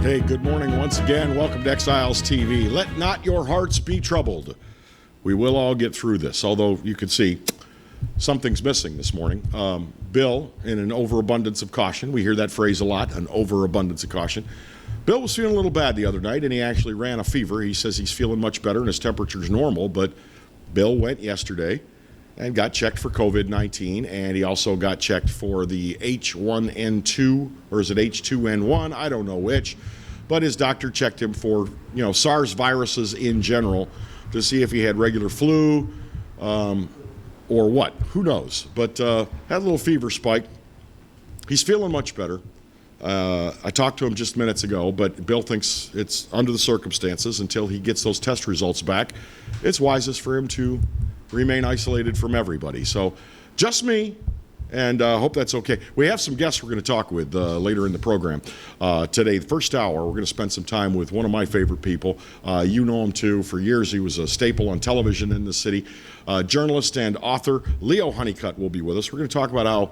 Hey, good morning once again. Welcome to Exiles TV. Let not your hearts be troubled. We will all get through this, although you can see something's missing this morning. Bill, in an overabundance of caution, we hear that phrase a lot, an overabundance of caution. Bill was feeling a little bad the other night, and he actually ran a fever. He says he's feeling much better and his temperature's normal, but Bill went yesterday and got checked for COVID-19, and he also got checked for the H1N2, or is it H2N1? I don't know which, but his doctor checked him for, SARS viruses in general to see if he had regular flu or what. Who knows? But had a little fever spike. He's feeling much better. I talked to him just minutes ago, but Bill thinks it's under the circumstances until he gets those test results back. It's wisest for him to remain isolated from everybody. So just me, and hope that's okay. We have some guests we're going to talk with later in the program. Today, the first hour, we're going to spend some time with one of my favorite people. You know him too. For years, he was a staple on television in the city. Journalist and author Leo Honeycutt will be with us. We're going to talk about how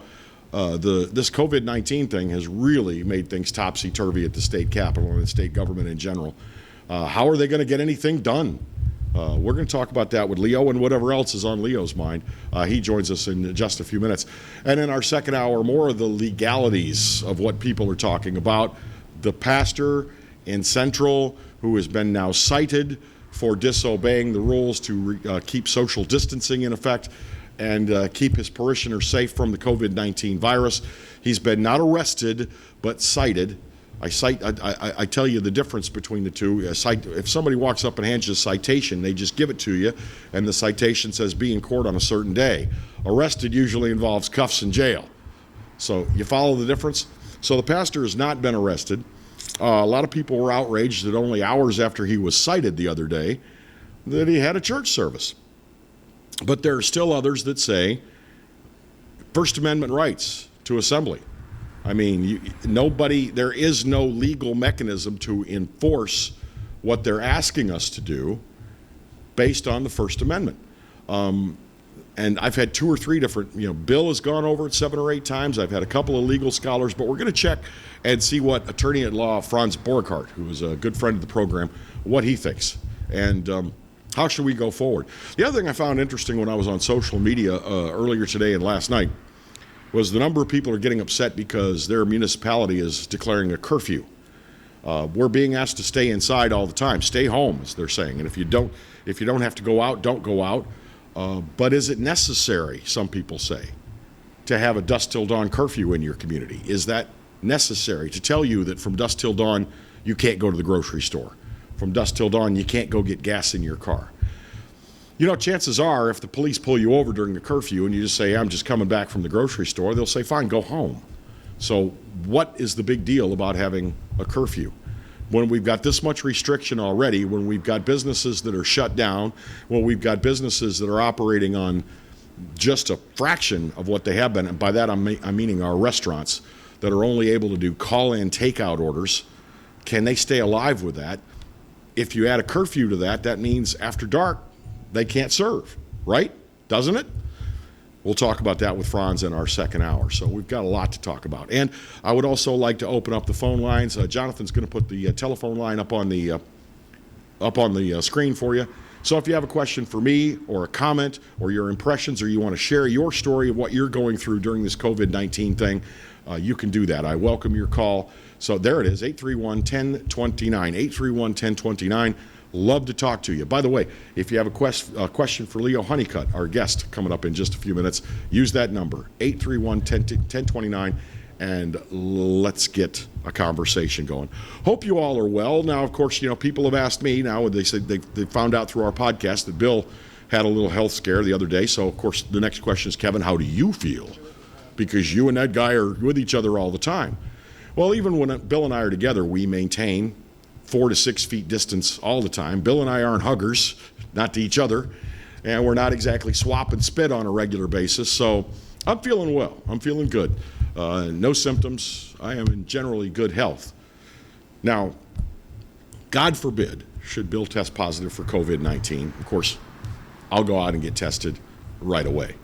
this COVID-19 thing has really made things topsy-turvy at the state capitol and the state government in general. How are they going to get anything done? We're going to talk about that with Leo and whatever else is on Leo's mind. He joins us in just a few minutes. And in our second hour, more of the legalities of what people are talking about. The pastor in Central, who has been now cited for disobeying the rules to keep social distancing in effect and keep his parishioners safe from the COVID-19 virus. He's been not arrested, but cited. I tell you the difference between the two. If somebody walks up and hands you a citation, they just give it to you, and the citation says be in court on a certain day. Arrested usually involves cuffs and jail. So you follow the difference? So the pastor has not been arrested. A lot of people were outraged that only hours after he was cited the other day that he had a church service. But there are still others that say First Amendment rights to assembly. I mean, there is no legal mechanism to enforce what they're asking us to do based on the First Amendment. And I've had two or three different, Bill has gone over it 7 or 8 times. I've had a couple of legal scholars, but we're going to check and see what attorney at law Franz Borghardt, who is a good friend of the program, what he thinks. And how should we go forward? The other thing I found interesting when I was on social media earlier today and last night was the number of people are getting upset because their municipality is declaring a curfew. We're being asked to stay inside all the time. Stay home, as they're saying. And if you don't have to go out, don't go out. But is it necessary, some people say, to have a dusk till dawn curfew in your community? Is that necessary to tell you that from dusk till dawn you can't go to the grocery store? From dusk till dawn you can't go get gas in your car? Chances are if the police pull you over during the curfew and you just say, I'm just coming back from the grocery store, they'll say, fine, go home. So what is the big deal about having a curfew? When we've got this much restriction already, when we've got businesses that are shut down, when we've got businesses that are operating on just a fraction of what they have been, and by that I'm meaning our restaurants that are only able to do call-in takeout orders, can they stay alive with that? If you add a curfew to that, that means after dark, they can't serve, right? Doesn't it? We'll talk about that with Franz in our second hour. So we've got a lot to talk about. And I would also like to open up the phone lines. Jonathan's going to put the telephone line up on the screen for you. So if you have a question for me or a comment or your impressions or you want to share your story of what you're going through during this COVID-19 thing, you can do that. I welcome your call. So there it is, 831-1029, 831-1029. Love to talk to you. By the way, if you have a question for Leo Honeycutt, our guest coming up in just a few minutes, use that number, 831-1029, and let's get a conversation going. Hope you all are well. Now, of course, people have asked me now, they said they found out through our podcast that Bill had a little health scare the other day. So, of course, the next question is, Kevin, how do you feel? Because you and that guy are with each other all the time. Well, even when Bill and I are together, we maintain 4 to 6 feet distance all the time. Bill and I aren't huggers, not to each other, and we're not exactly swap and spit on a regular basis. So I'm feeling well. I'm feeling good. No symptoms. I am in generally good health. Now, God forbid, should Bill test positive for COVID-19, of course, I'll go out and get tested right away.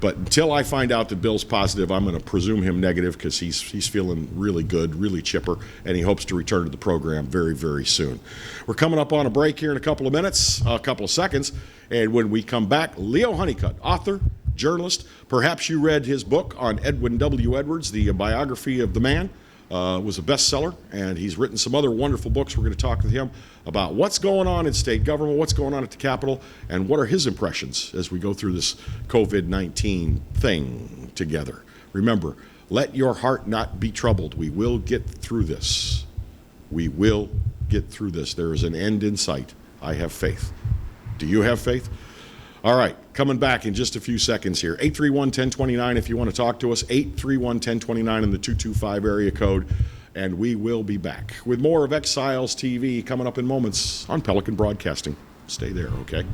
But until I find out that Bill's positive, I'm going to presume him negative because he's feeling really good, really chipper, and he hopes to return to the program very, very soon. We're coming up on a break here in a couple of seconds, and when we come back, Leo Honeycutt, author, journalist. Perhaps you read his book on Edwin W. Edwards, the biography of the man. Was a bestseller, and he's written some other wonderful books. We're going to talk with him about what's going on in state government, what's going on at the Capitol, and what are his impressions as we go through this COVID-19 thing together. Remember, let your heart not be troubled. We will get through this. We will get through this. There is an end in sight. I have faith. Do you have faith? All right, coming back in just a few seconds here. 831-1029 if you want to talk to us. 831-1029 in the 225 area code. And we will be back with more of Exiles TV coming up in moments on Pelican Broadcasting. Stay there, okay?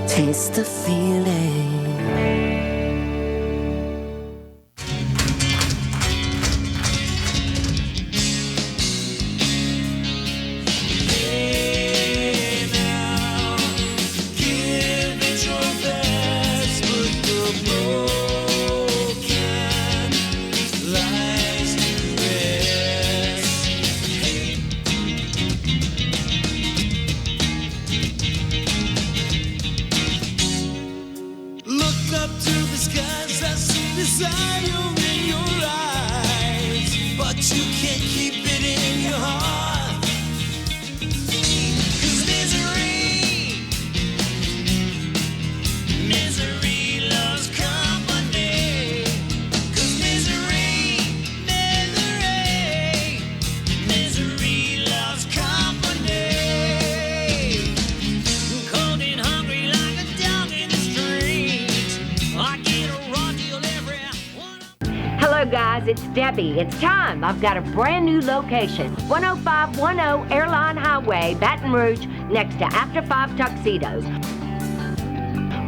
Taste the feeling. Hey now, give it your best, but the broken lies to rest. Look up to the skies, I see desire in your eyes, but you can't keep it in your heart. 'Cause misery loves company. 'Cause misery loves company. Cold and hungry like a dog in the street. I get a raw deal every one. Hello guys, it's Debbie. It's time. I've got a brand new location. 10510 Airline Highway, Baton Rouge, next to After 5 Tuxedos.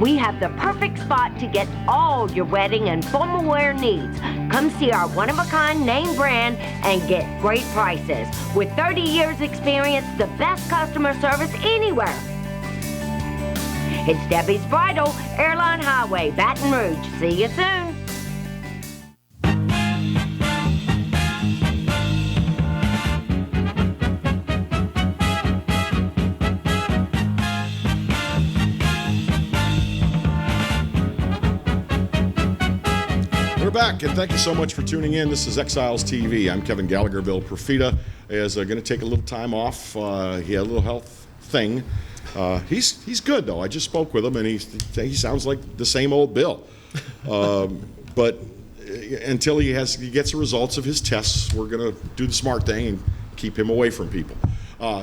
We have the perfect spot to get all your wedding and formal wear needs. Come see our one-of-a-kind name brand and get great prices. With 30 years experience, the best customer service anywhere. It's Debbie's Bridal, Airline Highway, Baton Rouge. See you soon. We're back, and thank you so much for tuning in. This is Exiles TV. I'm Kevin Gallagher. Bill Profita is going to take a little time off. He had a little health thing. He's good, though. I just spoke with him, and he sounds like the same old Bill. But until he gets the results of his tests, we're going to do the smart thing and keep him away from people.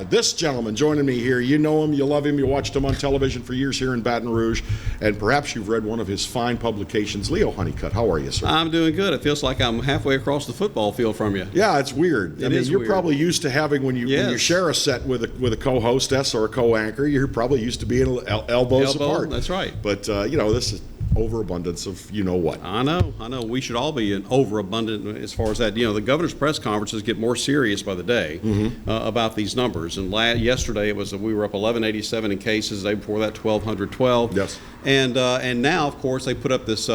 This gentleman joining me here, you know him, you love him, you watched him on television for years here in Baton Rouge, and perhaps you've read one of his fine publications. Leo Honeycutt, how are you, sir? I'm doing good. It feels like I'm halfway across the football field from you. Yeah, it's weird. You're weird. probably used to having, when you share a set with a co-hostess or a co-anchor, you're probably used to being elbows apart. That's right. But, this is overabundance of you-know-what. I know. We should all be an overabundant as far as that. The governor's press conferences get more serious by the day about these numbers. And yesterday we were up 1187 in cases. The day before that, 1212. Yes. And now, of course, they put up this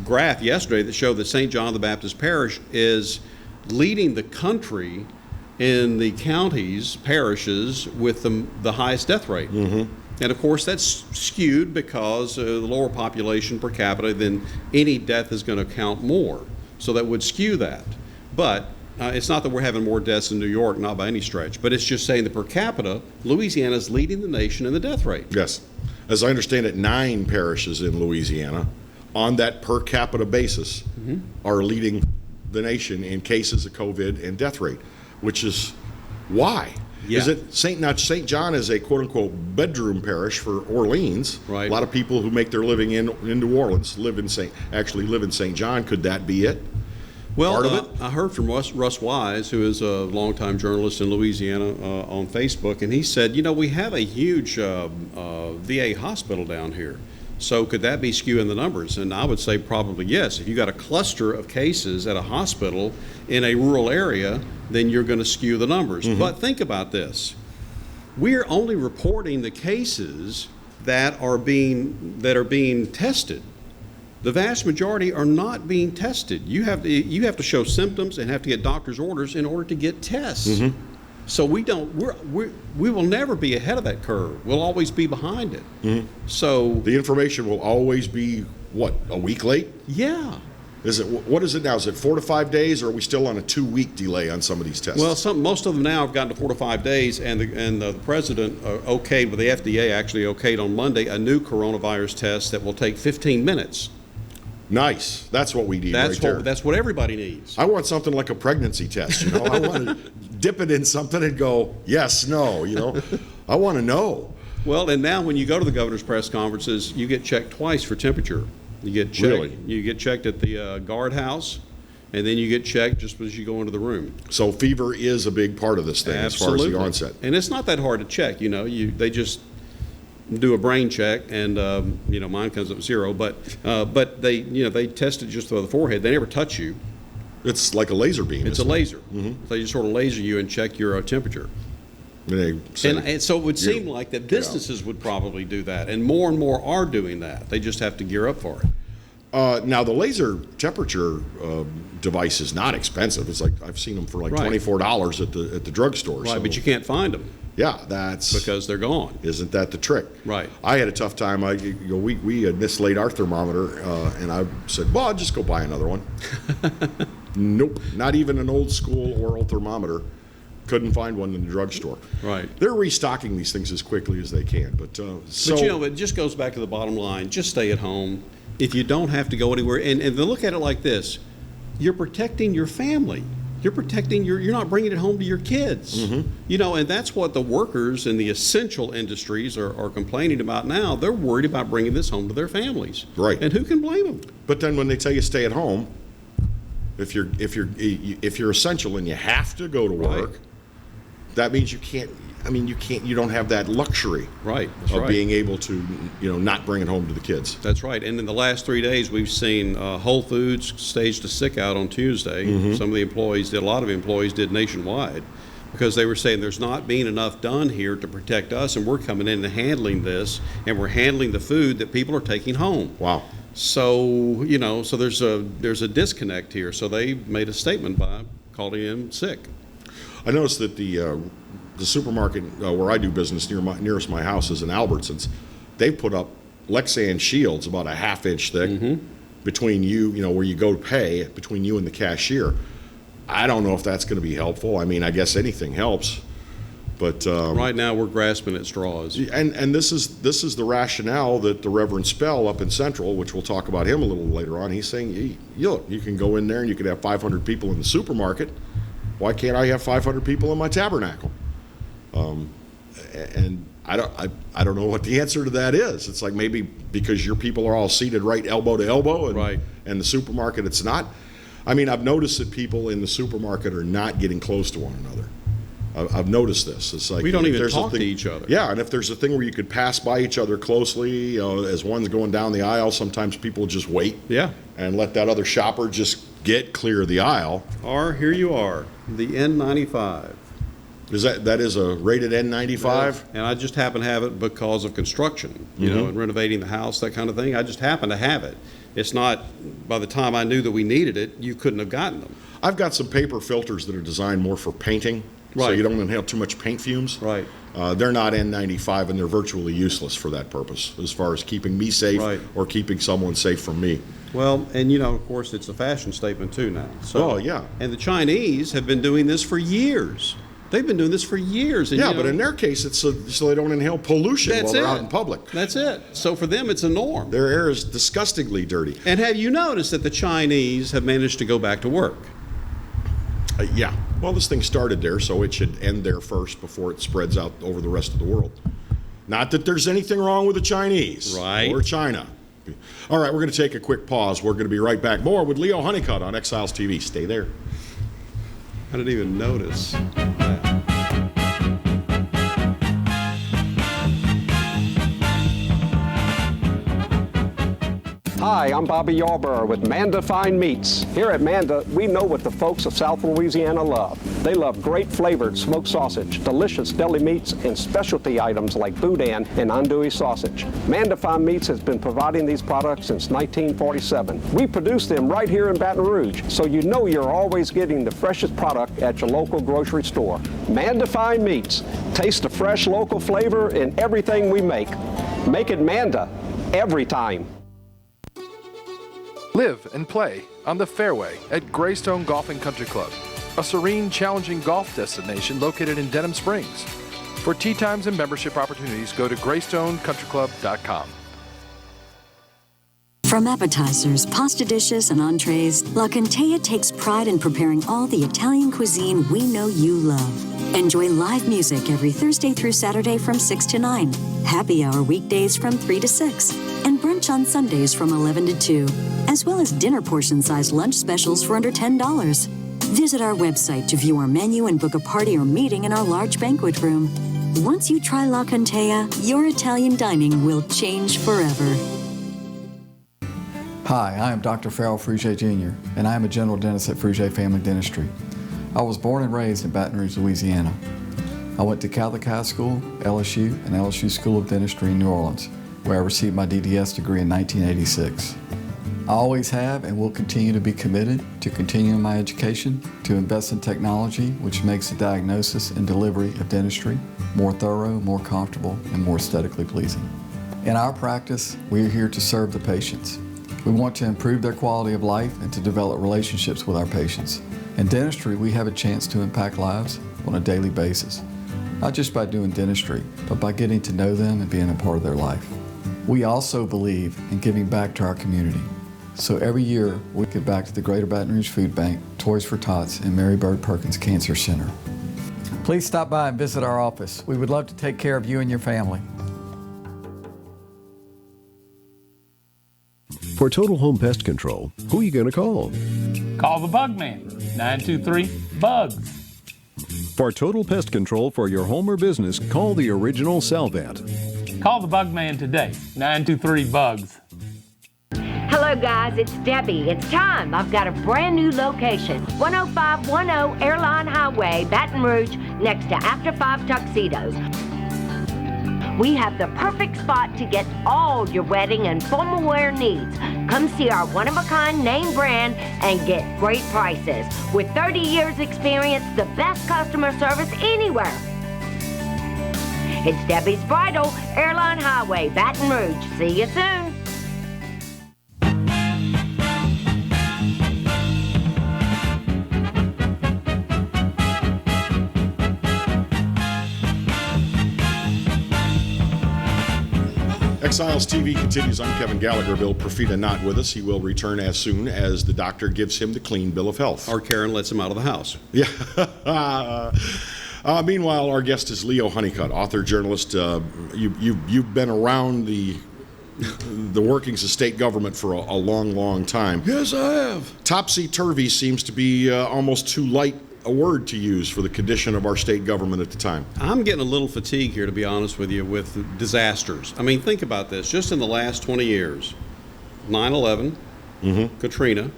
graph yesterday that showed that St. John the Baptist Parish is leading the country in the parishes with the highest death rate. And of course, that's skewed because the lower population per capita, then any death is going to count more. So that would skew that. But it's not that we're having more deaths in New York, not by any stretch, but it's just saying that per capita, Louisiana is leading the nation in the death rate. Yes. As I understand it, 9 parishes in Louisiana on that per capita basis are leading the nation in cases of COVID and death rate, which is why. Yeah. Is it St. John is a quote unquote bedroom parish for Orleans. Right. A lot of people who make their living in New Orleans live in St. John. Could that be it? Well, Part of it? I heard from Russ Wise, who is a longtime journalist in Louisiana, on Facebook, and he said, we have a huge VA hospital down here. So could that be skewing the numbers? And I would say probably yes. If you got a cluster of cases at a hospital in a rural area, then you're going to skew the numbers. Mm-hmm. But think about this. We're only reporting the cases that are being tested. The vast majority are not being tested. You have to show symptoms and have to get doctor's orders in order to get tests. Mm-hmm. So we will never be ahead of that curve. We'll always be behind it. Mm-hmm. So The information will always be, what, a week late? yeah. What is it now? Is it 4 to 5 days, or are we still on a 2-week delay on some of these tests? Well, most of them now have gotten to 4 to 5 days, and the president okayed, but the FDA actually okayed on Monday a new coronavirus test that will take 15 minutes. Nice. That's what we need right there. That's what everybody needs. I want something like a pregnancy test, I want to dip it in something and go, yes, no, I want to know. Well, and now when you go to the governor's press conferences, you get checked twice for temperature. You get checked. Really? You get checked at the guardhouse, and then you get checked just as you go into the room. So fever is a big part of this thing Absolutely. as far as the onset. And it's not that hard to check. They just do a brain check, and mine comes up 0. But they test it just through the forehead. They never touch you. It's like a laser beam. It's a isn't it? laser. They just sort of laser you and check your temperature. And they say, And so it would seem like that businesses would probably do that, and more are doing that. They just have to gear up for it. now the laser temperature device is not expensive. It's like I've seen them for like Right. $24 at the drugstore. Right, so, but you can't find them yeah, that's because they're gone. isn't that the trick? Right. I had a tough time. We had mislaid our thermometer, and I said, well, I'll just go buy another one. Nope, not even an old school oral thermometer. Couldn't find one in the drugstore. Right. They're restocking these things as quickly as they can, but It just goes back to the bottom line. Just stay at home. If you don't have to go anywhere, and they look at it like this, you're protecting your family. You're protecting you're not bringing it home to your kids. And that's what the workers in the essential industries are complaining about now. They're worried about bringing this home to their families. Right. And who can blame them? But then when they tell you stay at home, if you're essential and you have to go to work, Right. that means you can't. You don't have that luxury Right. That's of right. being able to, not bring it home to the kids. That's right. And in the last 3 days, we've seen Whole Foods staged a sick out on Tuesday. Some of the employees did, a lot of employees did nationwide, because they were saying there's not being enough done here to protect us, and we're coming in and handling this, and we're handling the food that people are taking home. Wow. So, so there's a disconnect here. So they made a statement by calling in sick. I noticed that the supermarket where I do business nearest my house is in Albertsons. They've put up Lexan shields about a half-inch thick between you, where you go to pay, between you and the cashier. I don't know if that's going to be helpful. I guess anything helps, but Right now, we're grasping at straws. and this is the rationale that the Reverend Spell up in Central, which we'll talk about him a little later on. He's saying, look, you can go in there and you could have 500 people in the supermarket. Why can't I have 500 people in my tabernacle? And I don't know what the answer to that is. It's like maybe because your people are all seated right elbow to elbow, and Right. and the supermarket it's not. I've noticed that people in the supermarket are not getting close to one another. I've noticed this. It's like We don't if even there's a talk to thing- each other. Yeah, and if there's a thing where you could pass by each other closely, as one's going down the aisle, sometimes people just wait. Yeah. And let that other shopper just get clear of the aisle. Or here you are, the N95. That is a rated N95? And I just happen to have it because of construction, and renovating the house, that kind of thing. I just happen to have it. It's not, by the time I knew that we needed it, you couldn't have gotten them. I've got some paper filters that are designed more for painting, so Right. you don't inhale too much paint fumes. Right. They're not N95, and they're virtually useless for that purpose, as far as keeping me safe Right. or keeping someone safe from me. Well, and of course, it's a fashion statement too now. So, Oh, yeah. And the Chinese have been doing this for years. They've been doing this for years. And, Yeah, but in their case, it's so they don't inhale pollution that's while they're it. out in public. That's it. So for them, it's a norm. Their air is disgustingly dirty. And have you noticed that the Chinese have managed to go back to work? Yeah, Well, this thing started there, so it should end there first before it spreads out over the rest of the world. Not that there's anything wrong with the Chinese Right. or China. All right, we're going to take a quick pause. We're going to be right back. More with Leo Honeycutt on Exiles TV. Stay there. I didn't even notice that. Hi, I'm Bobby Yarborough with Manda Fine Meats. Here at Manda, we know what the folks of South Louisiana love. They love great flavored smoked sausage, delicious deli meats, and specialty items like boudin and andouille sausage. Manda Fine Meats has been providing these products since 1947. We produce them right here in Baton Rouge, so you know you're always getting the freshest product at your local grocery store. Manda Fine Meats. Taste the fresh local flavor in everything we make. Make it Manda every time. Live and play on the fairway at Greystone Golf and Country Club, a serene, challenging golf destination located in Denham Springs. For tee times and membership opportunities, go to greystonecountryclub.com. From appetizers, pasta dishes, and entrees, La Cantea takes pride in preparing all the Italian cuisine we know you love. Enjoy live music every Thursday through Saturday from 6 to 9, happy hour weekdays from 3 to 6, and brunch on Sundays from 11 to 2, as well as dinner portion-sized lunch specials for under $10. Visit our website to view our menu and book a party or meeting in our large banquet room. Once you try La Cantea, your Italian dining will change forever. Hi, I am Dr. Farrell Frugier Jr., and I am a general dentist at Frugier Family Dentistry. I was born and raised in Baton Rouge, Louisiana. I went to Catholic High School, LSU, and LSU School of Dentistry in New Orleans, where I received my DDS degree in 1986. I always have and will continue to be committed to continuing my education, to invest in technology which makes the diagnosis and delivery of dentistry more thorough, more comfortable, and more aesthetically pleasing. In our practice, we are here to serve the patients. We want to improve their quality of life and to develop relationships with our patients. In dentistry, we have a chance to impact lives on a daily basis, not just by doing dentistry, but by getting to know them and being a part of their life. We also believe in giving back to our community. So every year, we give back to the Greater Baton Rouge Food Bank, Toys for Tots, and Mary Bird Perkins Cancer Center. Please stop by and visit our office. We would love to take care of you and your family. For Total Home Pest Control, who are you going to call? Call the Bug Man, 923-BUGS. For total pest control for your home or business, call the original Salvant. Call the Bug Man today, 923-BUGS. Hello guys, it's Debbie. It's time. I've got a brand new location. 10510 Airline Highway, Baton Rouge, next to After 5 Tuxedos. We have the perfect spot to get all your wedding and formal wear needs. Come see our one-of-a-kind name brand and get great prices. With 30 years experience, the best customer service anywhere. It's Debbie's Bridal, Airline Highway, Baton Rouge. See you soon. Exiles TV continues. I'm Kevin Gallagher. Bill Profita not with us. He will return as soon as the doctor gives him the clean bill of health. Or Karen lets him out of the house. Yeah. Meanwhile, our guest is Leo Honeycutt, author, journalist. You've been around the workings of state government for a long, long time. Yes, I have. Topsy-turvy seems to be almost too light a word to use for the condition of our state government at the time. I'm getting a little fatigued here, to be honest with you, with disasters. I mean, think about this. Just in the last 20 years, 9/11, Katrina,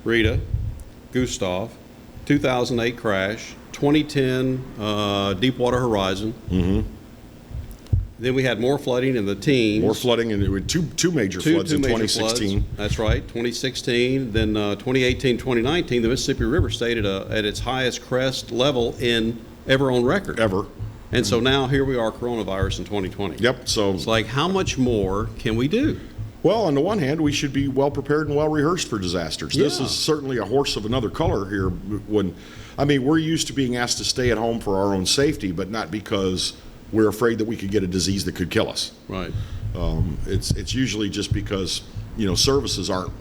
Rita, Gustav, 2008 crash, 2010 Deepwater Horizon. Then we had more flooding in the teens. More flooding, and there were two major floods in 2016. Floods. That's right, 2016. Then 2018, 2019, the Mississippi River stayed at its highest crest level ever on record. Ever. And so now here we are, coronavirus in 2020. Yep. So it's like, how much more can we do? Well, on the one hand, we should be well prepared and well rehearsed for disasters. Yeah. This is certainly a horse of another color here. We're used to being asked to stay at home for our own safety, but not because we're afraid that we could get a disease that could kill us. Right. It's usually just because, services aren't.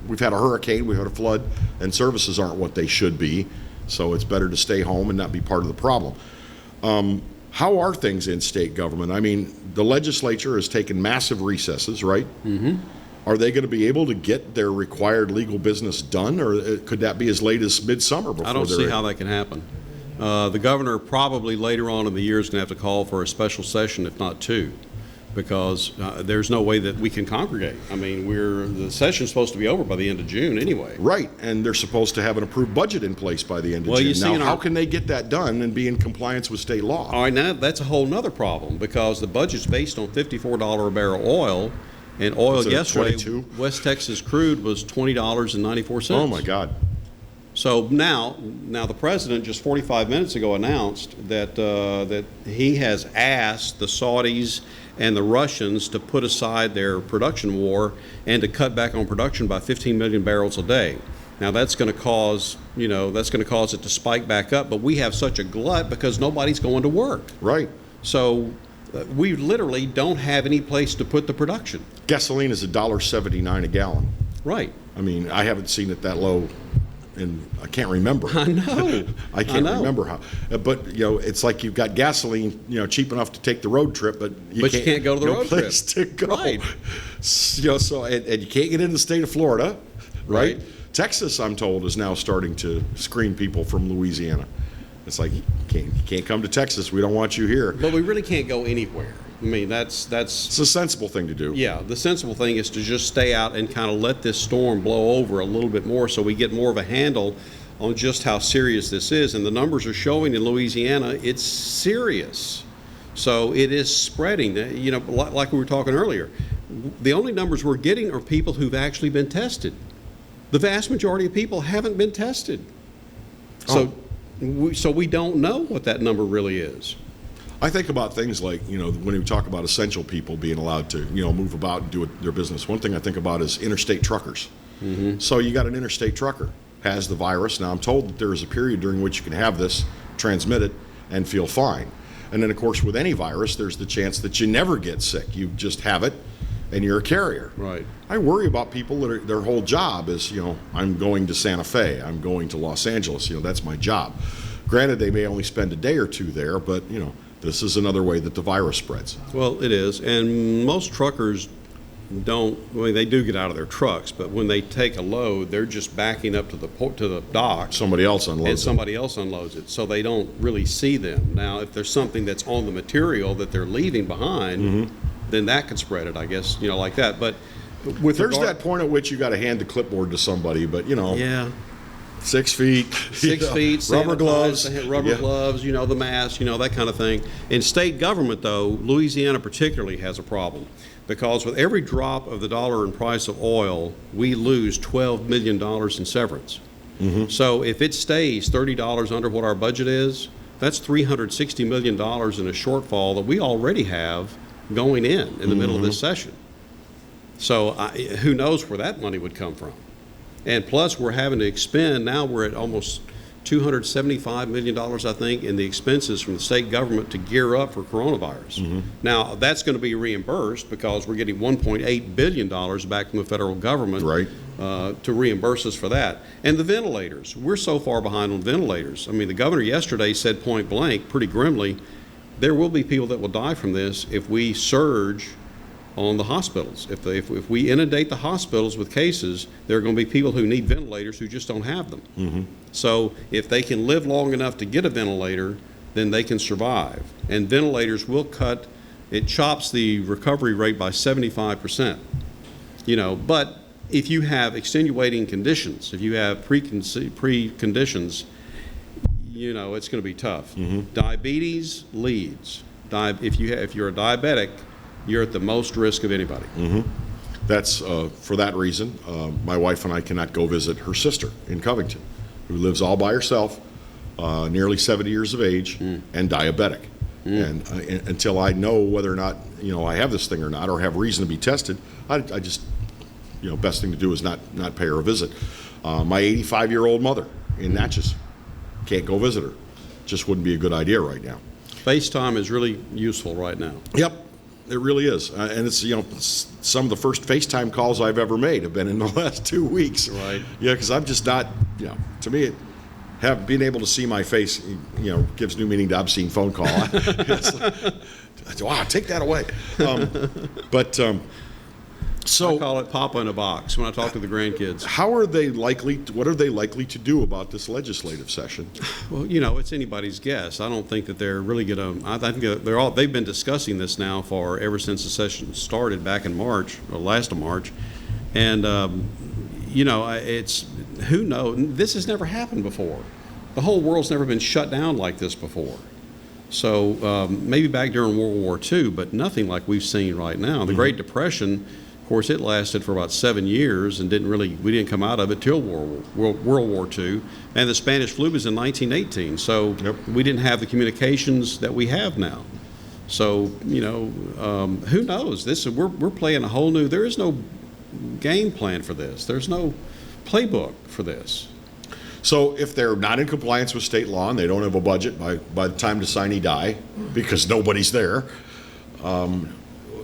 We've had a hurricane, we've had a flood, and services aren't what they should be. So it's better to stay home and not be part of the problem. How are things in state government? I mean, the legislature has taken massive recesses, right? Mm-hmm. Are they going to be able to get their required legal business done, or could that be as late as midsummer before? I don't see how that can happen. The governor probably later on in the year is going to have to call for a special session, if not two, because there's no way that we can congregate. I mean, the session's supposed to be over by the end of June anyway. Right, and they're supposed to have an approved budget in place by the end of June. You see, now, how can they get that done and be in compliance with state law? All right, now that's a whole nother problem, because the budget's based on $54 a barrel oil, and oil yesterday, 22? West Texas crude was $20.94. Oh my God. So now the president just 45 minutes ago announced that that he has asked the Saudis and the Russians to put aside their production war and to cut back on production by 15 million barrels a day. Now that's going to cause it to spike back up, but we have such a glut because nobody's going to work. Right. So we literally don't have any place to put the production. Gasoline is $1.79 a gallon. Right. I mean, I haven't seen it that low, and I can't remember. I know. I can't remember how. But it's like you've got gasoline, cheap enough to take the road trip, but you can't go to the road trip. No place to go. Right. So and you can't get into the state of Florida, right? Texas, I'm told, is now starting to screen people from Louisiana. It's like you can't come to Texas. We don't want you here. But we really can't go anywhere. I mean, it's a sensible thing to do. Yeah, the sensible thing is to just stay out and kind of let this storm blow over a little bit more, so we get more of a handle on just how serious this is. And the numbers are showing in Louisiana it's serious. So it is spreading. Like we were talking earlier, the only numbers we're getting are people who've actually been tested. The vast majority of people haven't been tested. So we don't know what that number really is. I think about things like, when we talk about essential people being allowed to, move about and do their business. One thing I think about is interstate truckers. Mm-hmm. So you got an interstate trucker, has the virus. Now I'm told that there is a period during which you can have this, transmit it, and feel fine. And then, of course, with any virus, there's the chance that you never get sick. You just have it, and you're a carrier. Right. I worry about people that their whole job is, I'm going to Santa Fe, I'm going to Los Angeles, that's my job. Granted, they may only spend a day or two there, but, this is another way that the virus spreads. Well, it is, and most truckers they do get out of their trucks, but when they take a load, they're just backing up to the dock. Somebody else unloads it, so they don't really see them. Now, if there's something that's on the material that they're leaving behind, then that could spread it, I guess, like that. But there's that point at which you got to hand the clipboard to somebody, but yeah. 6 feet, rubber gloves, gloves, the mask, that kind of thing. In state government, though, Louisiana particularly has a problem, because with every drop of the dollar in price of oil, we lose $12 million in severance. Mm-hmm. So if it stays $30 under what our budget is, that's $360 million in a shortfall that we already have going in the middle of this session. So who knows where that money would come from? And plus, we're having to expend, now we're at almost $275 million, I think, in the expenses from the state government to gear up for coronavirus. Mm-hmm. Now, that's going to be reimbursed because we're getting $1.8 billion back from the federal government to reimburse us for that. And the ventilators, we're so far behind on ventilators. I mean, the governor yesterday said point blank, pretty grimly, there will be people that will die from this if we surge on the hospitals. If we inundate the hospitals with cases, there are going to be people who need ventilators who just don't have them. Mm-hmm. So if they can live long enough to get a ventilator, then they can survive. And ventilators will chops the recovery rate by 75%. But if you have extenuating conditions, if you have preconditions, it's going to be tough. Mm-hmm. Diabetes leads. If you're a diabetic, you're at the most risk of anybody. Mm-hmm. That's for that reason, my wife and I cannot go visit her sister in Covington, who lives all by herself, nearly 70 years of age, and diabetic. And until I know whether or not I have this thing or not, or have reason to be tested, I just best thing to do is not pay her a visit. My 85-year-old mother in Natchez, can't go visit her. Just wouldn't be a good idea right now. FaceTime is really useful right now. Yep. It really is, and it's some of the first FaceTime calls I've ever made have been in the last 2 weeks. Right. Yeah, because I'm just not. To me, being able to see my face, gives new meaning to obscene phone call. Wow, take that away. So I call it Papa in a box when I talk to the grandkids. What are they likely to do about this legislative session? Well, it's anybody's guess. I don't think that they're really going to. I think they've been discussing this now ever since the session started back in March, or last of March, and it's who knows. This has never happened before. The whole world's never been shut down like this before. So maybe back during World War II, but nothing like we've seen right now. The Great Depression. Of course, it lasted for about 7 years and we didn't come out of it till World War II, and the Spanish flu was in 1918. So we didn't have the communications that we have now. So who knows? We're playing a whole new. There is no game plan for this. There's no playbook for this. So if they're not in compliance with state law and they don't have a budget by the time the signee die, because nobody's there.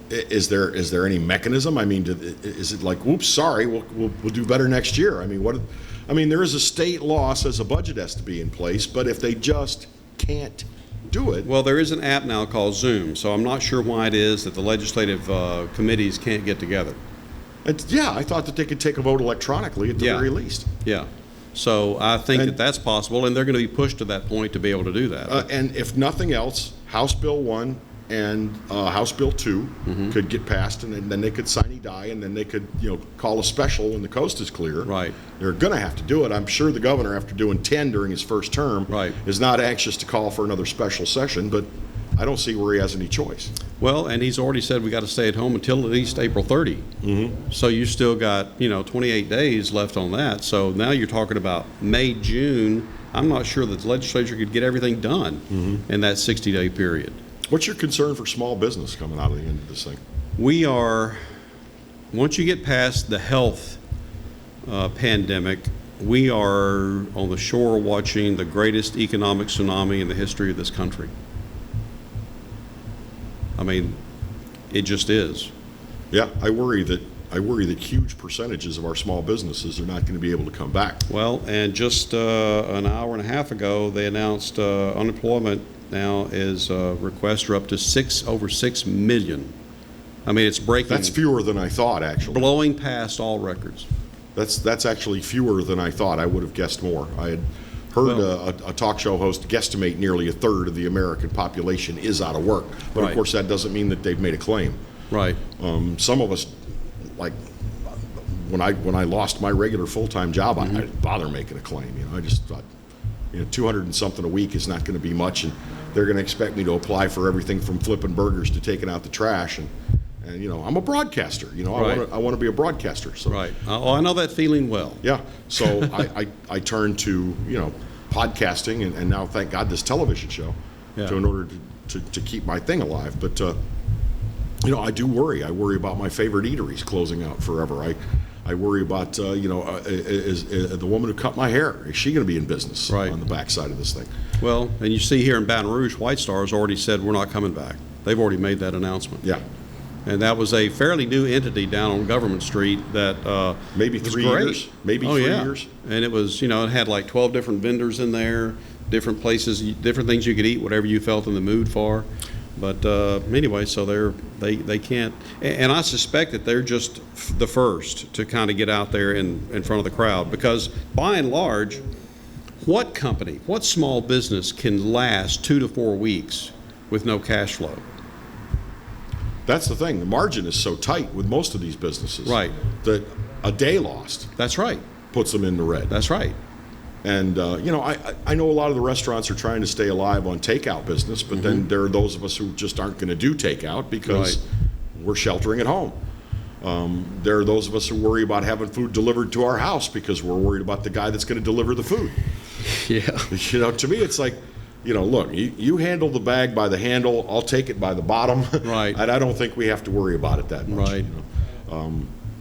Is there any mechanism? I mean, is it like, oops, sorry, we'll do better next year? I mean, there is a state law says a budget has to be in place, but if they just can't do it. Well, there is an app now called Zoom, so I'm not sure why it is that the legislative committees can't get together. I thought that they could take a vote electronically at the very least. Yeah. So I think that's possible, and they're going to be pushed to that point to be able to do that. And if nothing else, House Bill 1 and House Bill 2 could get passed, and then they could sine die, and then they could call a special when the coast is clear. Right. They're going to have to do it. I'm sure the governor, after doing 10 during his first term, is not anxious to call for another special session, but I don't see where he has any choice. Well, and he's already said we got to stay at home until at least April 30. So you still got 28 days left on that. So now you're talking about May, June. I'm not sure that the legislature could get everything done in that 60-day period. What's your concern for small business coming out of the end of this thing? Once you get past the health pandemic, we are on the shore watching the greatest economic tsunami in the history of this country. I mean, it just is. Yeah, I worry that huge percentages of our small businesses are not going to be able to come back. Well, and just an hour and a half ago, they announced unemployment now is requests are up to over 6 million. I mean, it's breaking. That's fewer than I thought, actually. Blowing past all records. That's actually fewer than I thought. I would have guessed more. I had heard a talk show host guesstimate nearly a third of the American population is out of work. But of course, that doesn't mean that they've made a claim. Right. Some of us, like when I lost my regular full-time job, I didn't bother making a claim. I just thought, 200 and something a week is not going to be much, and they're going to expect me to apply for everything from flipping burgers to taking out the trash. And I'm a broadcaster. I want to be a broadcaster. So. Right. I know that feeling well. Yeah. So I turned to podcasting, and now, thank God, this television show, in order to keep my thing alive. But I do worry. I worry about my favorite eateries closing out forever. I worry about is the woman who cut my hair, is she going to be in business on the backside of this thing? Well, and you see here in Baton Rouge, White Star has already said we're not coming back. They've already made that announcement. Yeah. And that was a fairly new entity down on Government Street that maybe 3 years. Maybe 3 years. And it was, it had like 12 different vendors in there, different places, different things you could eat, whatever you felt in the mood for. But anyway, so they can't, and I suspect that they're just the first to kind of get out there in front of the crowd, because by and large, what company, what small business can last 2 to 4 weeks with no cash flow? That's the thing. The margin is so tight with most of these businesses. Right. That a day lost. That's right. Puts them in the red. That's right. And, I know a lot of the restaurants are trying to stay alive on takeout business, but then there are those of us who just aren't going to do takeout because we're sheltering at home. There are those of us who worry about having food delivered to our house because we're worried about the guy that's going to deliver the food. Yeah. To me, it's like, look, you handle the bag by the handle, I'll take it by the bottom. Right. And I don't think we have to worry about it that much. Right.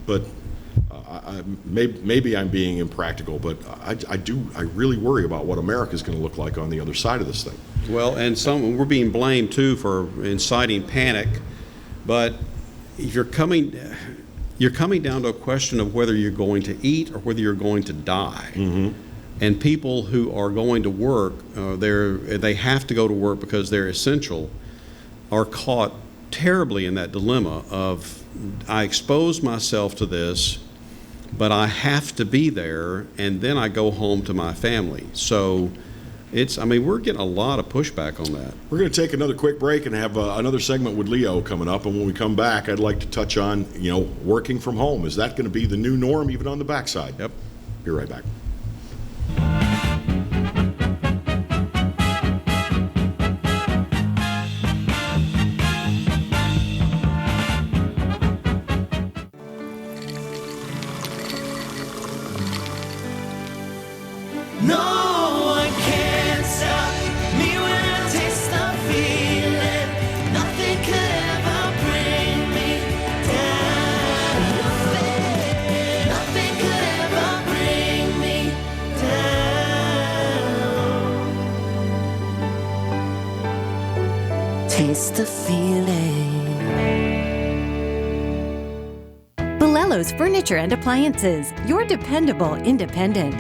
But maybe I'm being impractical, but I really worry about what America's going to look like on the other side of this thing. Well, and we're being blamed too for inciting panic, but if you're coming down to a question of whether you're going to eat or whether you're going to die. And people who are going to work, they have to go to work because they're essential, are caught terribly in that dilemma of, I expose myself to this, but I have to be there, and then I go home to my family. So we're getting a lot of pushback on that. We're going to take another quick break and have another segment with Leo coming up. And when we come back, I'd like to touch on, working from home. Is that going to be the new norm even on the backside? Yep. Be right back. No one can stop me when I taste the feeling. Nothing could ever bring me down. Nothing could ever bring me down. Taste the feeling. Bolello's Furniture and Appliances, your dependable independent.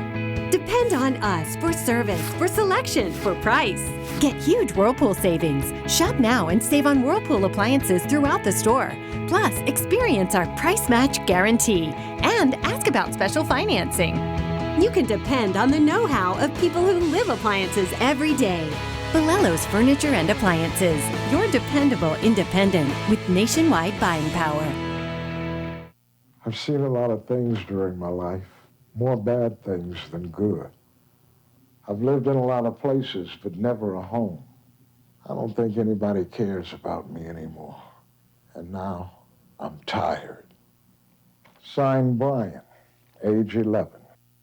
Depend on us for service, for selection, for price. Get huge Whirlpool savings. Shop now and save on Whirlpool appliances throughout the store. Plus, experience our price match guarantee and ask about special financing. You can depend on the know-how of people who live appliances every day. Bolello's Furniture and Appliances, your dependable independent with nationwide buying power. I've seen a lot of things during my life. More bad things than good. I've lived in a lot of places, but never a home. I don't think anybody cares about me anymore. And now, I'm tired. Signed, Brian, age 11.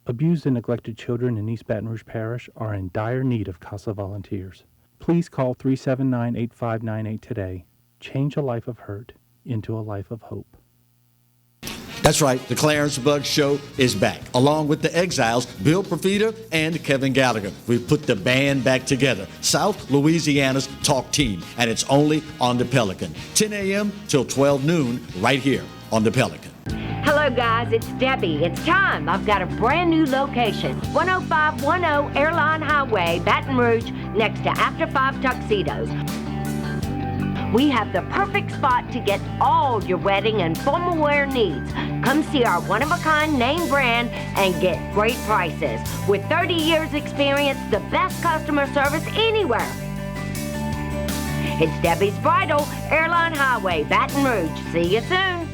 Abused and neglected children in East Baton Rouge Parish are in dire need of CASA volunteers. Please call 379-8598 today. Change a life of hurt into a life of hope. That's right, the Clarence Buggs Show is back, along with the Exiles, Bill Profita and Kevin Gallagher. We've put the band back together, South Louisiana's talk team, and it's only on the Pelican. 10 a.m. till 12 noon, right here on the Pelican. Hello, guys. It's Debbie. It's time. I've got a brand new location. 10510 Airline Highway, Baton Rouge, next to After 5 Tuxedos. We have the perfect spot to get all your wedding and formal wear needs. Come see our one-of-a-kind name brand and get great prices. With 30 years experience, the best customer service anywhere. It's Debbie's Bridal, Airline Highway, Baton Rouge. See you soon.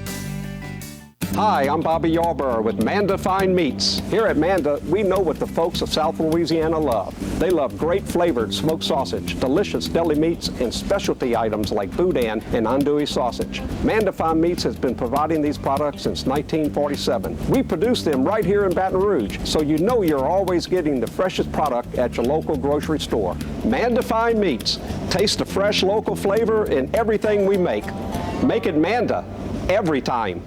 Hi, I'm Bobby Yarborough with Manda Fine Meats. Here at Manda, we know what the folks of South Louisiana love. They love great flavored smoked sausage, delicious deli meats, and specialty items like boudin and andouille sausage. Manda Fine Meats has been providing these products since 1947. We produce them right here in Baton Rouge, so you know you're always getting the freshest product at your local grocery store. Manda Fine Meats. Taste the fresh local flavor in everything we make. Make it Manda every time.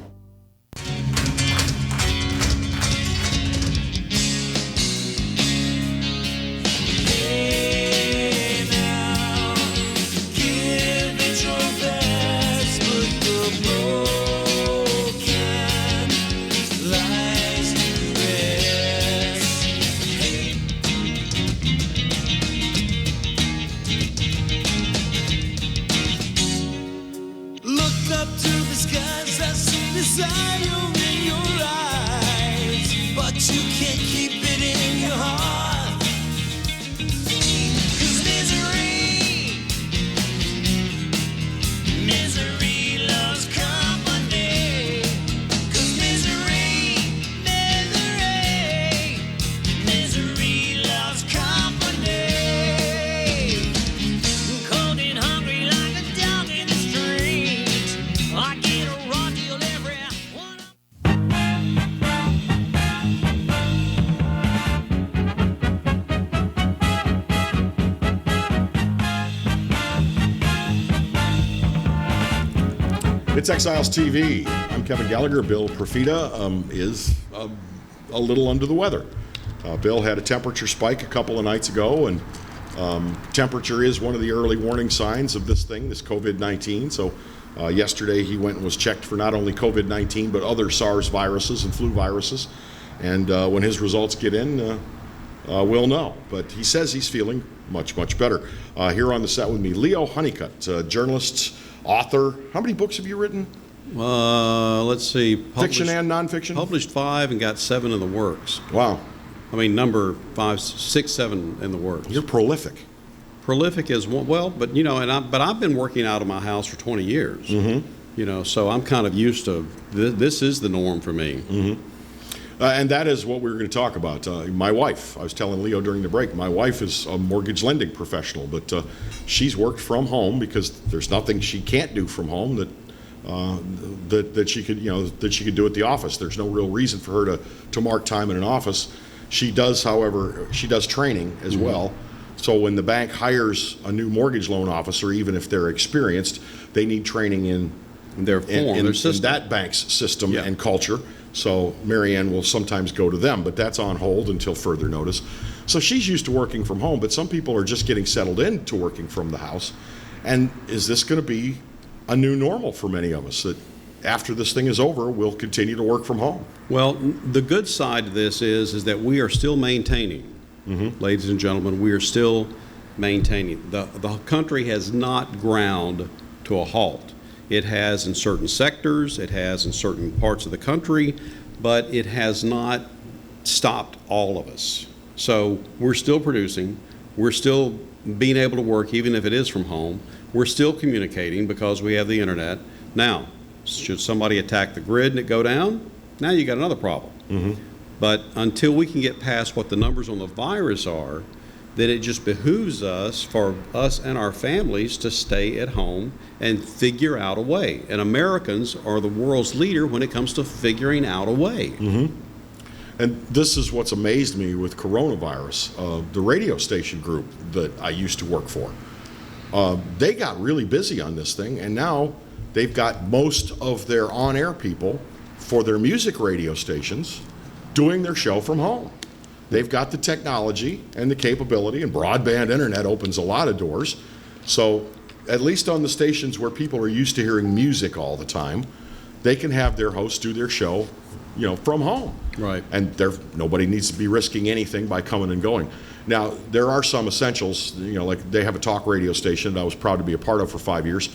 It's Exiles TV. I'm Kevin Gallagher. Bill Profita is a little under the weather. Bill had a temperature spike a couple of nights ago, and temperature is one of the early warning signs of this thing, this COVID-19. So yesterday he went and was checked for not only COVID-19 but other SARS viruses and flu viruses. And when his results get in, we'll know. But he says he's feeling much, much better. Here on the set with me, Leo Honeycutt, journalist, author. How many books have you written? Let's see. Fiction and nonfiction? Published 5 and got 7 in the works. Wow. I mean, number 5, 6, 7 in the works. You're prolific. Prolific is well, but but I've been working out of my house for 20 years. Mm-hmm. So I'm kind of used to this is the norm for me. Mm-hmm. And that is what we were going to talk about. My wife, I was telling Leo during the break, my wife is a mortgage lending professional, but she's worked from home because there's nothing she can't do from home that she could do at the office. There's no real reason for her to mark time in an office. She does, however, training as well. So when the bank hires a new mortgage loan officer, even if they're experienced, they need training in their form, in system. that bank's system and culture. So Marianne will sometimes go to them, but that's on hold until further notice. So she's used to working from home, but some people are just getting settled into working from the house. And is this going to be a new normal for many of us, that after this thing is over, we'll continue to work from home? Well, the good side of this is that we are still maintaining, ladies and gentlemen, we are still maintaining. The country has not ground to a halt. It has in certain sectors, it has in certain parts of the country, but it has not stopped all of us. So we're still producing, we're still being able to work even if it is from home, we're still communicating because we have the internet. Now, should somebody attack the grid and it go down, now you got another problem. But until we can get past what the numbers on the virus are, then it just behooves us, for us and our families, to stay at home and figure out a way. And Americans are the world's leader when it comes to figuring out a way. And this is what's amazed me with coronavirus. The radio station group that I used to work for, they got really busy on this thing, and now they've got most of their on-air people for their music radio stations doing their show from home. They've got the technology and the capability, and broadband internet opens a lot of doors. So at least on the stations where people are used to hearing music all the time, they can have their hosts do their show, from home. Right. And nobody needs to be risking anything by coming and going. Now, there are some essentials, like they have a talk radio station that I was proud to be a part of for 5 years.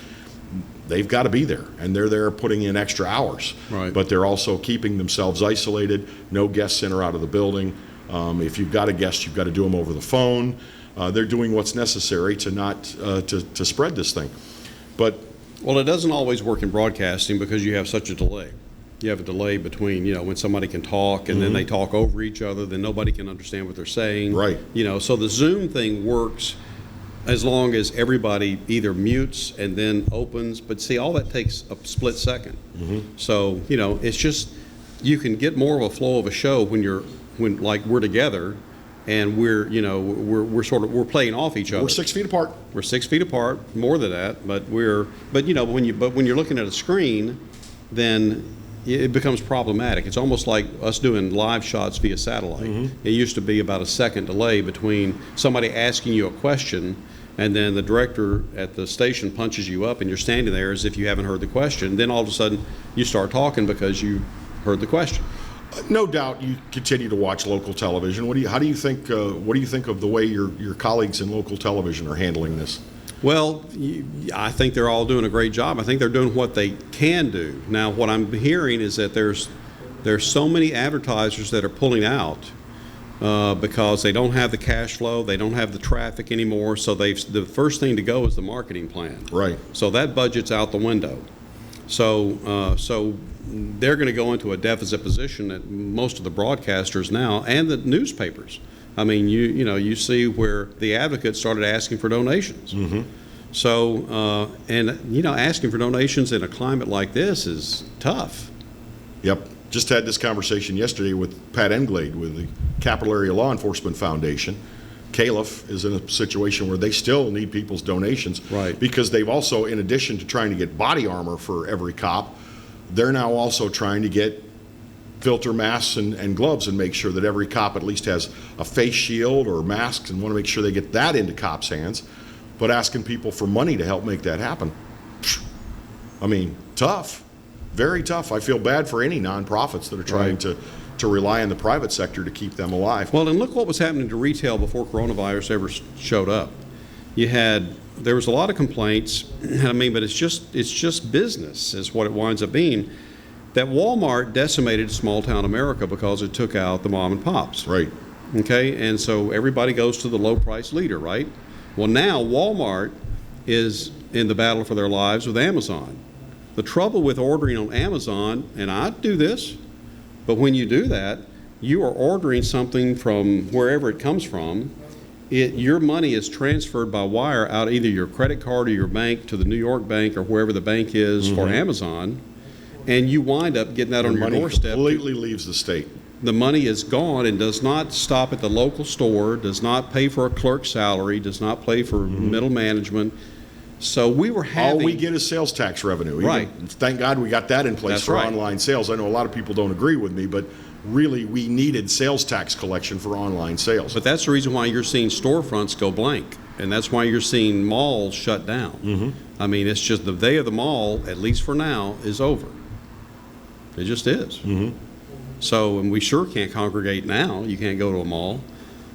They've got to be there, and they're there putting in extra hours. Right. But they're also keeping themselves isolated, no guests in or out of the building. If you've got a guest, you've got to do them over the phone. They're doing what's necessary to not to spread this thing. But well, it doesn't always work in broadcasting because you have such a delay. You have a delay between when somebody can talk and then they talk over each other, then nobody can understand what they're saying. Right. So the Zoom thing works as long as everybody either mutes and then opens. But see, all that takes a split second. So it's just you can get more of a flow of a show when like we're together, and we're playing off each other. We're 6 feet apart. We're 6 feet apart, more than that. But when you're looking at a screen, then it becomes problematic. It's almost like us doing live shots via satellite. It used to be about a second delay between somebody asking you a question and then the director at the station punches you up and you're standing there as if you haven't heard the question. Then all of a sudden you start talking because you heard the question. No doubt you continue to watch local television. What do you think of the way your colleagues in local television are handling this? Well, I think they're all doing a great job. I think they're doing what they can do. Now, what I'm hearing is that there's so many advertisers that are pulling out because they don't have the cash flow, they don't have the traffic anymore. So the first thing to go is the marketing plan. Right. So that budget's out the window. So they're going to go into a deficit position at most of the broadcasters now and the newspapers. I mean, you see where the Advocate started asking for donations. So, asking for donations in a climate like this is tough. Yep. Just had this conversation yesterday with Pat Englade with the Capital Area Law Enforcement Foundation. Califf is in a situation where they still need people's donations. Right. Because they've also, in addition to trying to get body armor for every cop, they're now also trying to get filter masks and gloves and make sure that every cop at least has a face shield or masks, and want to make sure they get that into cops' hands. But asking people for money to help make that happen, I mean, tough, very tough. I feel bad for any nonprofits that are trying to to rely on the private sector to keep them alive. Well, and look what was happening to retail before coronavirus ever showed up. There was a lot of complaints. I mean, but it's just business is what it winds up being. That Walmart decimated small town America because it took out the mom and pops. Right. Okay, and so everybody goes to the low price leader, right? Well, now Walmart is in the battle for their lives with Amazon. The trouble with ordering on Amazon, and I do this, but when you do that, you are ordering something from wherever it comes from. Your money is transferred by wire out either your credit card or your bank to the New York bank or wherever the bank is for Amazon, and you wind up getting that on your doorstep. Completely leaves the state. The money is gone and does not stop at the local store, does not pay for a clerk's salary, does not pay for middle management. So we were having... All we get is sales tax revenue. Right. Thank God we got that in place for online sales. I know a lot of people don't agree with me, but really we needed sales tax collection for online sales. But that's the reason why you're seeing storefronts go blank, and that's why you're seeing malls shut down. I mean, it's just the day of the mall, at least for now, is over. It just is. So, and we sure can't congregate now. You can't go to a mall.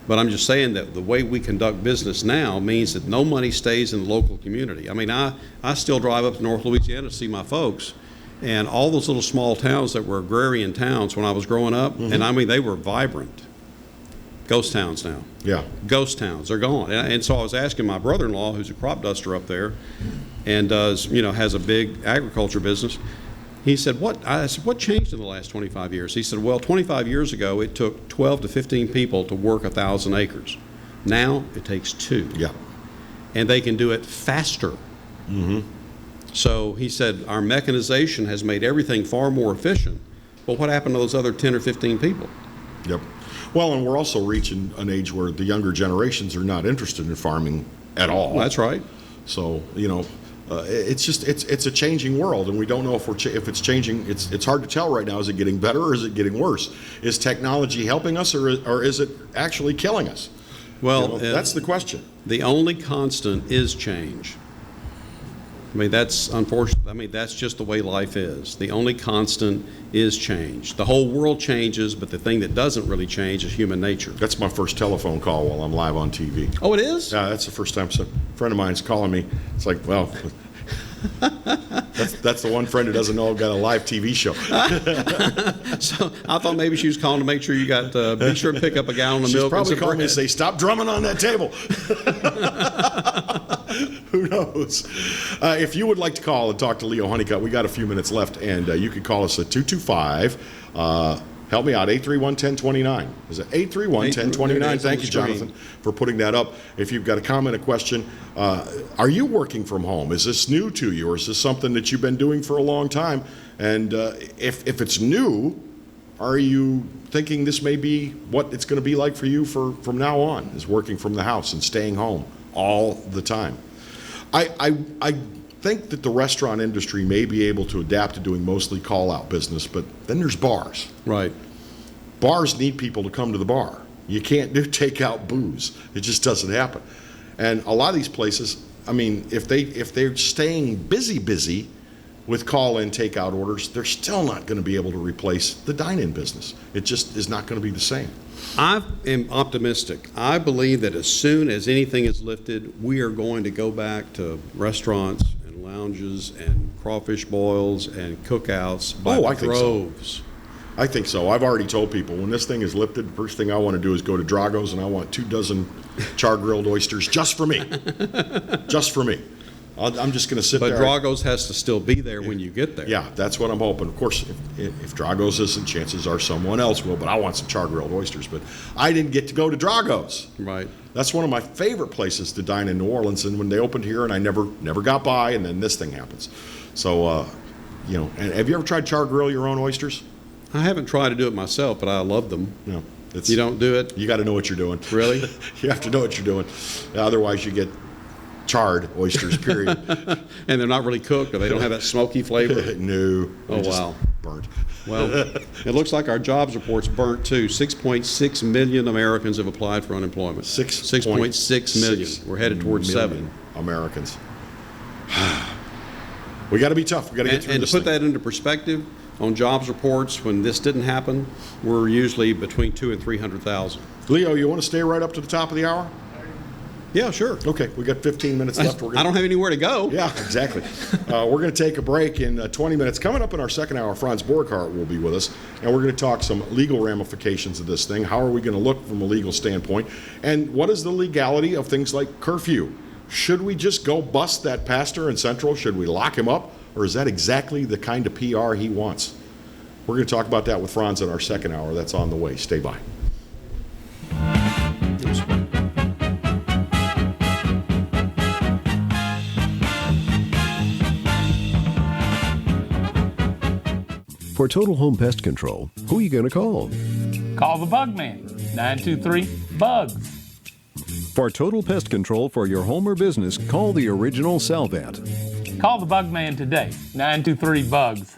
But I'm just saying that the way we conduct business now means that no money stays in the local community. I mean, I still drive up to North Louisiana to see my folks, and all those little small towns that were agrarian towns when I was growing up, and I mean, they were vibrant. Ghost towns now. Yeah. Ghost towns, they're gone. And so I was asking my brother-in-law, who's a crop duster up there, and has a big agriculture business. He said, I said, what changed in the last 25 years? He said, well, 25 years ago, it took 12 to 15 people to work 1,000 acres. Now it takes 2. Yeah. And they can do it faster. So he said, our mechanization has made everything far more efficient. But what happened to those other 10 or 15 people? Yep. Well, and we're also reaching an age where the younger generations are not interested in farming at all. That's right. So, it's just it's a changing world, and we don't know if it's changing. It's hard to tell right now. Is it getting better or is it getting worse? Is technology helping us or is it actually killing us? Well, that's the question. The only constant is change. I mean, that's unfortunate. I mean, that's just the way life is. The only constant is change. The whole world changes, but the thing that doesn't really change is human nature. That's my first telephone call while I'm live on TV. Oh, it is? Yeah, that's the first time a friend of mine's calling me. It's like, well, that's the one friend who doesn't know I've got a live TV show. So I thought maybe she was calling to make sure you got, be sure to pick up a gallon of milk. She's probably calling me and say, stop drumming on that table. Who knows? If you would like to call and talk to Leo Honeycutt, we got a few minutes left, and you can call us at 225. Help me out, 831-1029. Is it 831-1029? Thank you, Jonathan, for putting that up. If you've got a comment, a question, are you working from home? Is this new to you, or is this something that you've been doing for a long time? And if it's new, are you thinking this may be what it's going to be like for you from now on, is working from the house and staying home all the time? I think that the restaurant industry may be able to adapt to doing mostly call-out business, but then there's bars. Right. Bars need people to come to the bar. You can't do take-out booze. It just doesn't happen. And a lot of these places, I mean, if they're staying busy with call-in takeout orders, they're still not going to be able to replace the dine-in business. It just is not going to be the same. I am optimistic. I believe that as soon as anything is lifted, we are going to go back to restaurants and lounges and crawfish boils and cookouts by droves. I think so. I've already told people when this thing is lifted, the first thing I want to do is go to Drago's, and I want 24 char-grilled oysters just for me. Just for me. I'm just going to sit there. But Drago's has to still be there when you get there. Yeah, that's what I'm hoping. Of course, if Drago's isn't, chances are someone else will, but I want some char-grilled oysters. But I didn't get to go to Drago's. Right. That's one of my favorite places to dine in New Orleans, and when they opened here, and I never got by, and then this thing happens. So, and have you ever tried char-grill your own oysters? I haven't tried to do it myself, but I love them. No. You don't do it? You got to know what you're doing. Really? You have to know what you're doing. Otherwise, you get charred oysters, period. And they're not really cooked, or they don't have that smoky flavor? No. Oh, wow. Burnt. Well, it looks like our jobs report's burnt, too. 6.6 million Americans have applied for unemployment. 6.6 million. We're headed towards 7. Americans. We got to be tough. We got to get through and this to put thing. that into perspective, on jobs reports, when this didn't happen, we're usually between 200,000 and 300,000. Leo, you want to stay right up to the top of the hour? Yeah, sure. Okay, we got 15 minutes left. I don't have anywhere to go. Yeah, exactly. We're going to take a break in 20 minutes. Coming up in our second hour, Franz Borghardt will be with us, and we're going to talk some legal ramifications of this thing. How are we going to look from a legal standpoint? And what is the legality of things like curfew? Should we just go bust that pastor in Central? Should we lock him up? Or is that exactly the kind of PR he wants? We're going to talk about that with Franz in our second hour. That's on the way. Stay by. For Total Home Pest Control, who are you going to call? Call the Bug Man, 923-BUGS. For total pest control for your home or business, call the original Salvat. Call the Bug Man today, 923-BUGS.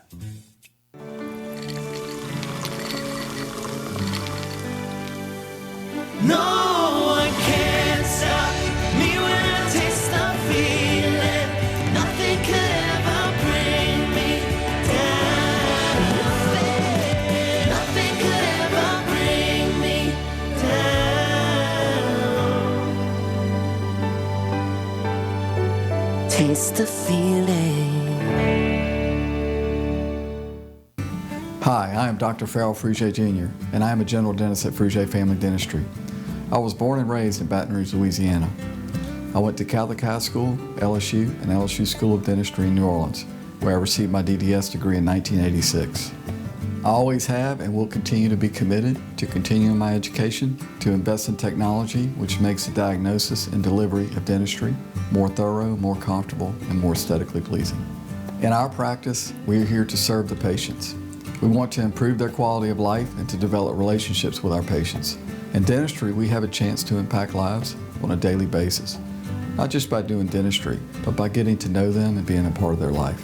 No one can stop me when I taste the feeling. Nothing could ever bring me down. Nothing could ever bring me down. Taste the feeling. Hi, I am Dr. Farrell Frugier Jr., and I am a general dentist at Frugier Family Dentistry. I was born and raised in Baton Rouge, Louisiana. I went to Catholic High School, LSU, and LSU School of Dentistry in New Orleans, where I received my DDS degree in 1986. I always have and will continue to be committed to continuing my education, to invest in technology which makes the diagnosis and delivery of dentistry more thorough, more comfortable, and more aesthetically pleasing. In our practice, we are here to serve the patients. We want to improve their quality of life and to develop relationships with our patients. In dentistry, we have a chance to impact lives on a daily basis, not just by doing dentistry, but by getting to know them and being a part of their life.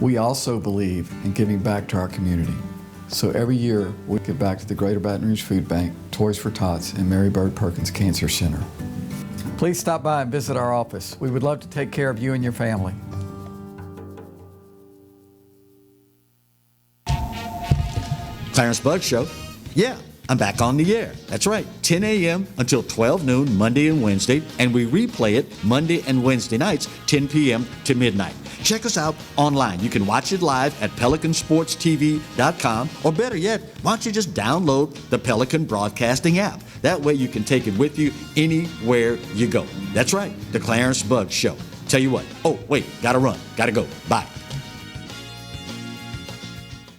We also believe in giving back to our community. So every year, we give back to the Greater Baton Rouge Food Bank, Toys for Tots, and Mary Bird Perkins Cancer Center. Please stop by and visit our office. We would love to take care of you and your family. Clarence Bug Show. Yeah, I'm back on the air. That's right, 10 a.m. until 12 noon, Monday and Wednesday, and we replay it Monday and Wednesday nights, 10 p.m. to midnight. Check us out online. You can watch it live at PelicanSportsTV.com, or better yet, why don't you just download the Pelican Broadcasting app? That way you can take it with you anywhere you go. That's right, the Clarence Bug Show. Tell you what, oh, wait, gotta run, gotta go, bye.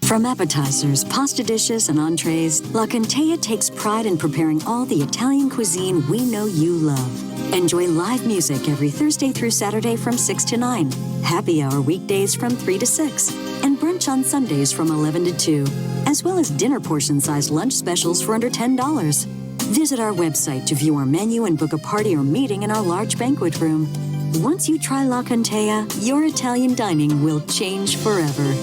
From appetizers, pasta dishes, and entrees, La Contea takes pride in preparing all the Italian cuisine we know you love. Enjoy live music every Thursday through Saturday from 6 to 9, happy hour weekdays from 3 to 6, and brunch on Sundays from 11 to 2, as well as dinner portion-sized lunch specials for under $10. Visit our website to view our menu and book a party or meeting in our large banquet room. Once you try La Contea, your Italian dining will change forever.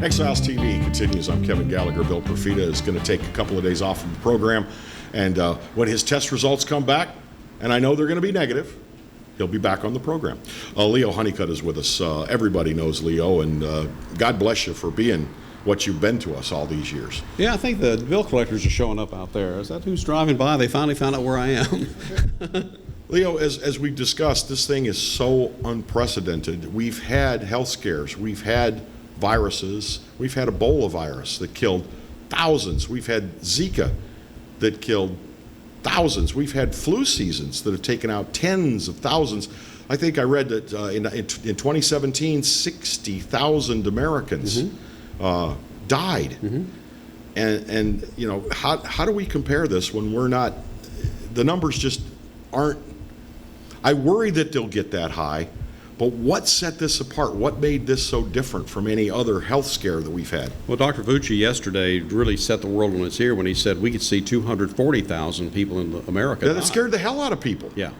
Exiles TV continues. I'm Kevin Gallagher. Bill Profita is going to take a couple of days off from the program. And when his test results come back, and I know they're going to be negative, he'll be back on the program. Leo Honeycutt is with us. Everybody knows Leo, and God bless you for being what you've been to us all these years. Yeah, I think the bill collectors are showing up out there. Is that who's driving by? They finally found out where I am. Leo, as we've discussed, this thing is so unprecedented. We've had health scares. We've had viruses. We've had Ebola virus that killed thousands. We've had Zika that killed thousands. We've had flu seasons that have taken out tens of thousands. I think I read that in 2017, 60,000 Americans died. And you know, how do we compare this when we're not, the numbers just aren't, I worry that they'll get that high. But what set this apart? What made this so different from any other health scare that we've had? Well, Dr. Fucci yesterday really set the world on its ear when he said we could see 240,000 people in America. That scared the hell out of people. Yeah.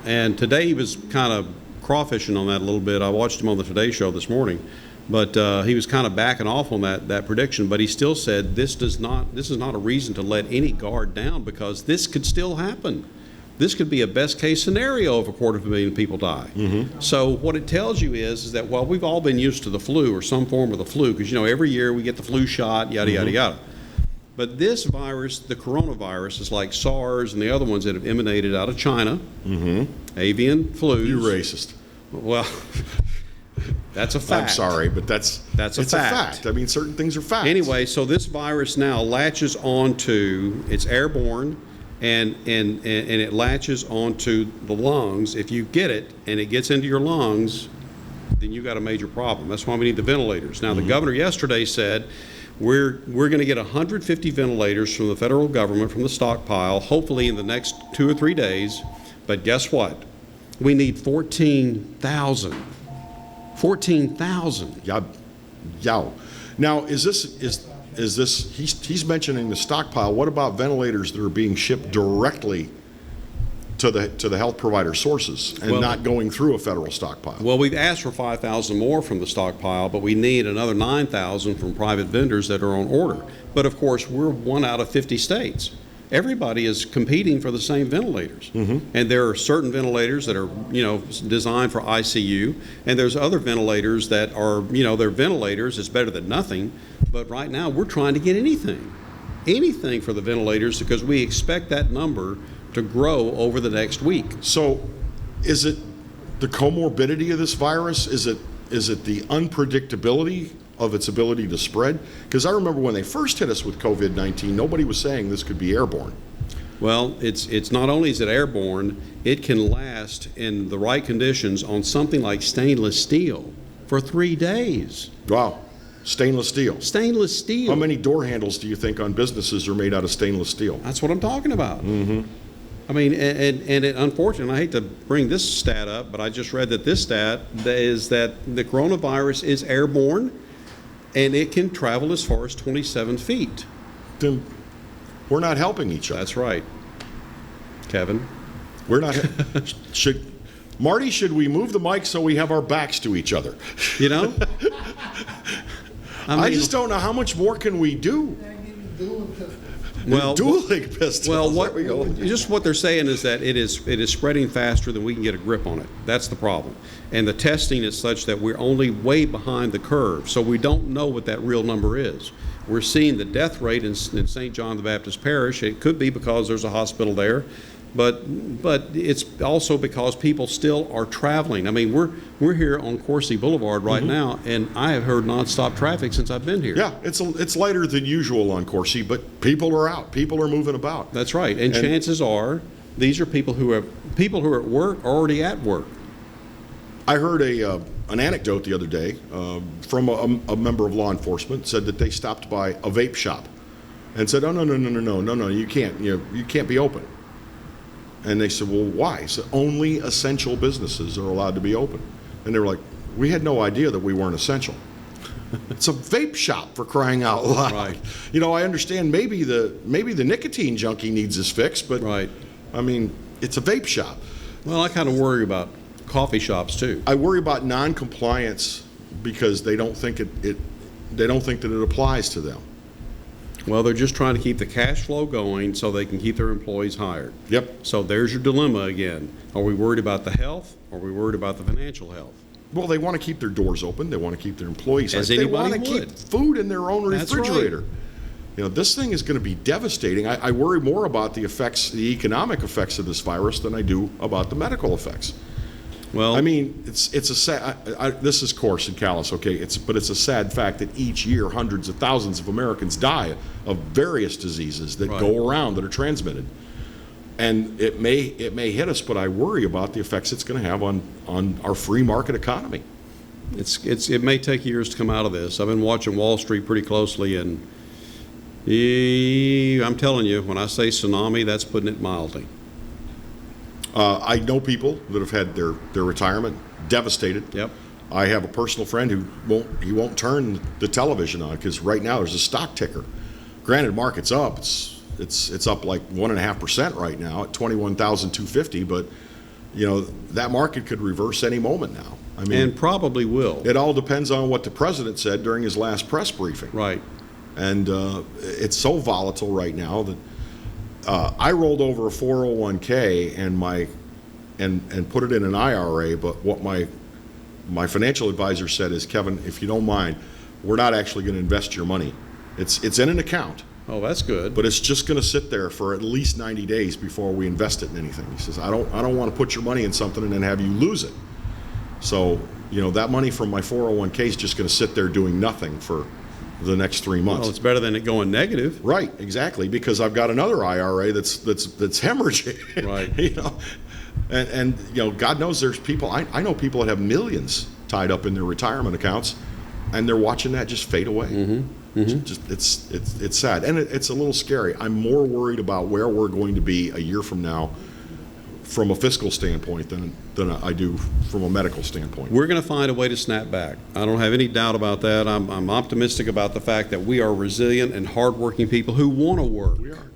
And today he was kind of crawfishing on that a little bit. I watched him on the Today Show this morning. But he was kind of backing off on that prediction. But he still said this is not a reason to let any guard down, because this could still happen. This could be a best case scenario if 250,000 people die. So what it tells you is that while we've all been used to the flu or some form of the flu, because every year we get the flu shot, yada yada yada. But this virus, the coronavirus, is like SARS and the other ones that have emanated out of China. Avian flus. You racist. Well, that's a fact. I'm sorry, but it's a fact. I mean, certain things are facts. Anyway, so this virus now latches onto, it's airborne, and it latches onto the lungs. If you get it and it gets into your lungs, then you got a major problem. That's why we need the ventilators. Now, the governor yesterday said we're going to get 150 ventilators from the federal government from the stockpile, hopefully in the next 2 or 3 days. But guess what? We need 14,000. 14,000. Yow. Now, is this he's mentioning the stockpile? What about ventilators that are being shipped directly to the health provider sources and not going through a federal stockpile? Well, we've asked for 5,000 more from the stockpile, but we need another 9,000 from private vendors that are on order. But of course, we're 1 out of 50 states. Everybody is competing for the same ventilators. And there are certain ventilators that are, designed for ICU, and there's other ventilators that are, they're ventilators. It's better than nothing. But right now, we're trying to get anything for the ventilators, because we expect that number to grow over the next week. So, is it the comorbidity of this virus? Is it the unpredictability of its ability to spread? Because I remember when they first hit us with COVID-19, nobody was saying this could be airborne. Well, it's not only is it airborne, it can last in the right conditions on something like stainless steel for 3 days. Wow. Stainless steel. Stainless steel. How many door handles do you think on businesses are made out of stainless steel? That's what I'm talking about. I mean, and it, unfortunately, I hate to bring this stat up, but I just read that this stat is that the coronavirus is airborne, and it can travel as far as 27 feet. Then we're not helping each other. That's right, Kevin. We're not. Marty, should we move the mic so we have our backs to each other? I just don't know how much more can we do. Dueling pistols. Well, what just what they're saying is that it is spreading faster than we can get a grip on it. That's the problem. And the testing is such that we're only way behind the curve, so we don't know what that real number is. We're seeing the death rate in St. John the Baptist Parish. It could be because there's a hospital there, but it's also because people still are traveling. I mean, we're here on Coursey Boulevard right now, and I have heard nonstop traffic since I've been here. Yeah, it's lighter than usual on Coursey, but people are out. People are moving about. That's right, and chances are these are people who are at work, already at work. I heard an anecdote the other day from a member of law enforcement. Said that they stopped by a vape shop and said, "Oh no, you can't be open." And they said, "Well, why?" He said, "Only essential businesses are allowed to be open." And they were like, "We had no idea that we weren't essential." It's a vape shop, for crying out loud. Right. I understand maybe the nicotine junkie needs his fix, but I mean, it's a vape shop. Well, I kind of worry about coffee shops too. I worry about non-compliance because they don't think that it applies to them. Well, they're just trying to keep the cash flow going so they can keep their employees hired. Yep. So there's your dilemma again. Are we worried about the health, or are we worried about the financial health? Well, they want to keep their doors open. They want to keep their employees hired. As anybody They want to would. keep food in their own refrigerator. Right. This thing is going to be devastating. I worry more about the economic effects of this virus than I do about the medical effects. Well, I mean, it's a sad. This is coarse and callous, okay? But it's a sad fact that each year hundreds of thousands of Americans die of various diseases that go around that are transmitted, and it may hit us. But I worry about the effects it's going to have on our free market economy. It may take years to come out of this. I've been watching Wall Street pretty closely, and I'm telling you, when I say tsunami, that's putting it mildly. I know people that have had their retirement devastated. Yep. I have a personal friend who won't turn the television on because right now there's a stock ticker. Granted, market's up. It's up like 1.5% right now at 21,250. But that market could reverse any moment now. I mean, and probably will. It all depends on what the president said during his last press briefing. Right. And it's so volatile right now that I rolled over a 401k and put it in an IRA. But what my financial advisor said is, Kevin, if you don't mind, we're not actually going to invest your money. It's in an account. Oh, that's good. But it's just going to sit there for at least 90 days before we invest it in anything. He says, I don't want to put your money in something and then have you lose it. So, that money from my 401k is just going to sit there doing nothing for the next 3 months. Well, it's better than it going negative. Right, exactly, because I've got another IRA that's hemorrhaging. Right. And God knows there's people, I know people that have millions tied up in their retirement accounts, and they're watching that just fade away. Just it's sad, and it's a little scary. I'm more worried about where we're going to be a year from now from a fiscal standpoint than I do from a medical standpoint. We're going to find a way to snap back. I don't have any doubt about that. I'm optimistic about the fact that we are resilient and hardworking people who want to work. We are.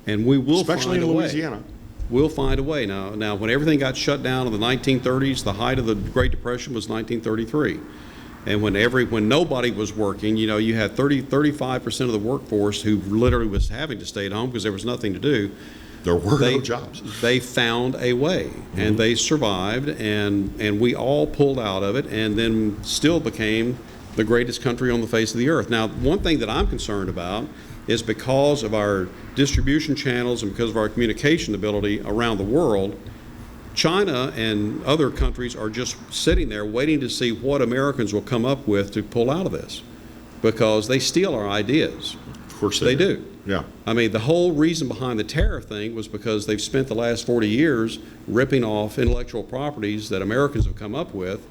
And we will Especially find in a way. Louisiana. We'll find a way. Now, when everything got shut down in the 1930s, the height of the Great Depression was 1933. And when nobody was working, you had 35% of the workforce who literally was having to stay at home because there was nothing to do. There were no jobs. They found a way, and they survived, and we all pulled out of it, and then still became the greatest country on the face of the earth. Now, one thing that I'm concerned about is because of our distribution channels and because of our communication ability around the world, China and other countries are just sitting there waiting to see what Americans will come up with to pull out of this, because they steal our ideas. Of course they do. Yeah. I mean, the whole reason behind the tariff thing was because they've spent the last 40 years ripping off intellectual properties that Americans have come up with.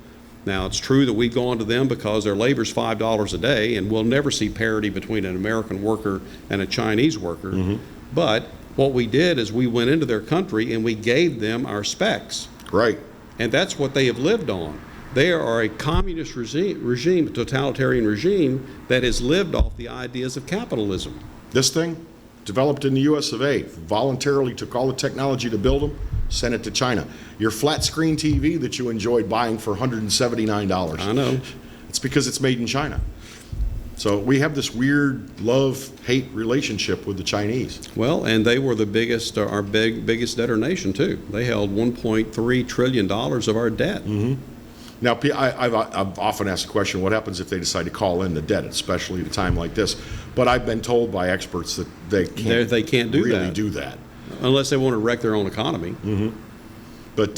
Now, it's true that we go on to them because their labor's $5 a day, and we'll never see parity between an American worker and a Chinese worker. But what we did is we went into their country and we gave them our specs. Right. And that's what they have lived on. They are a communist regime, a totalitarian regime that has lived off the ideas of capitalism. This thing, developed in the US of A, voluntarily took all the technology to build them, sent it to China. Your flat screen TV that you enjoyed buying for $179. I know. It's because it's made in China. So we have this weird love-hate relationship with the Chinese. Well, and they were the biggest, our biggest debtor nation too. They held $1.3 trillion of our debt. Now, I've often asked the question, what happens if they decide to call in the debt, especially at a time like this? But I've been told by experts that they can't really do that. Unless they want to wreck their own economy. But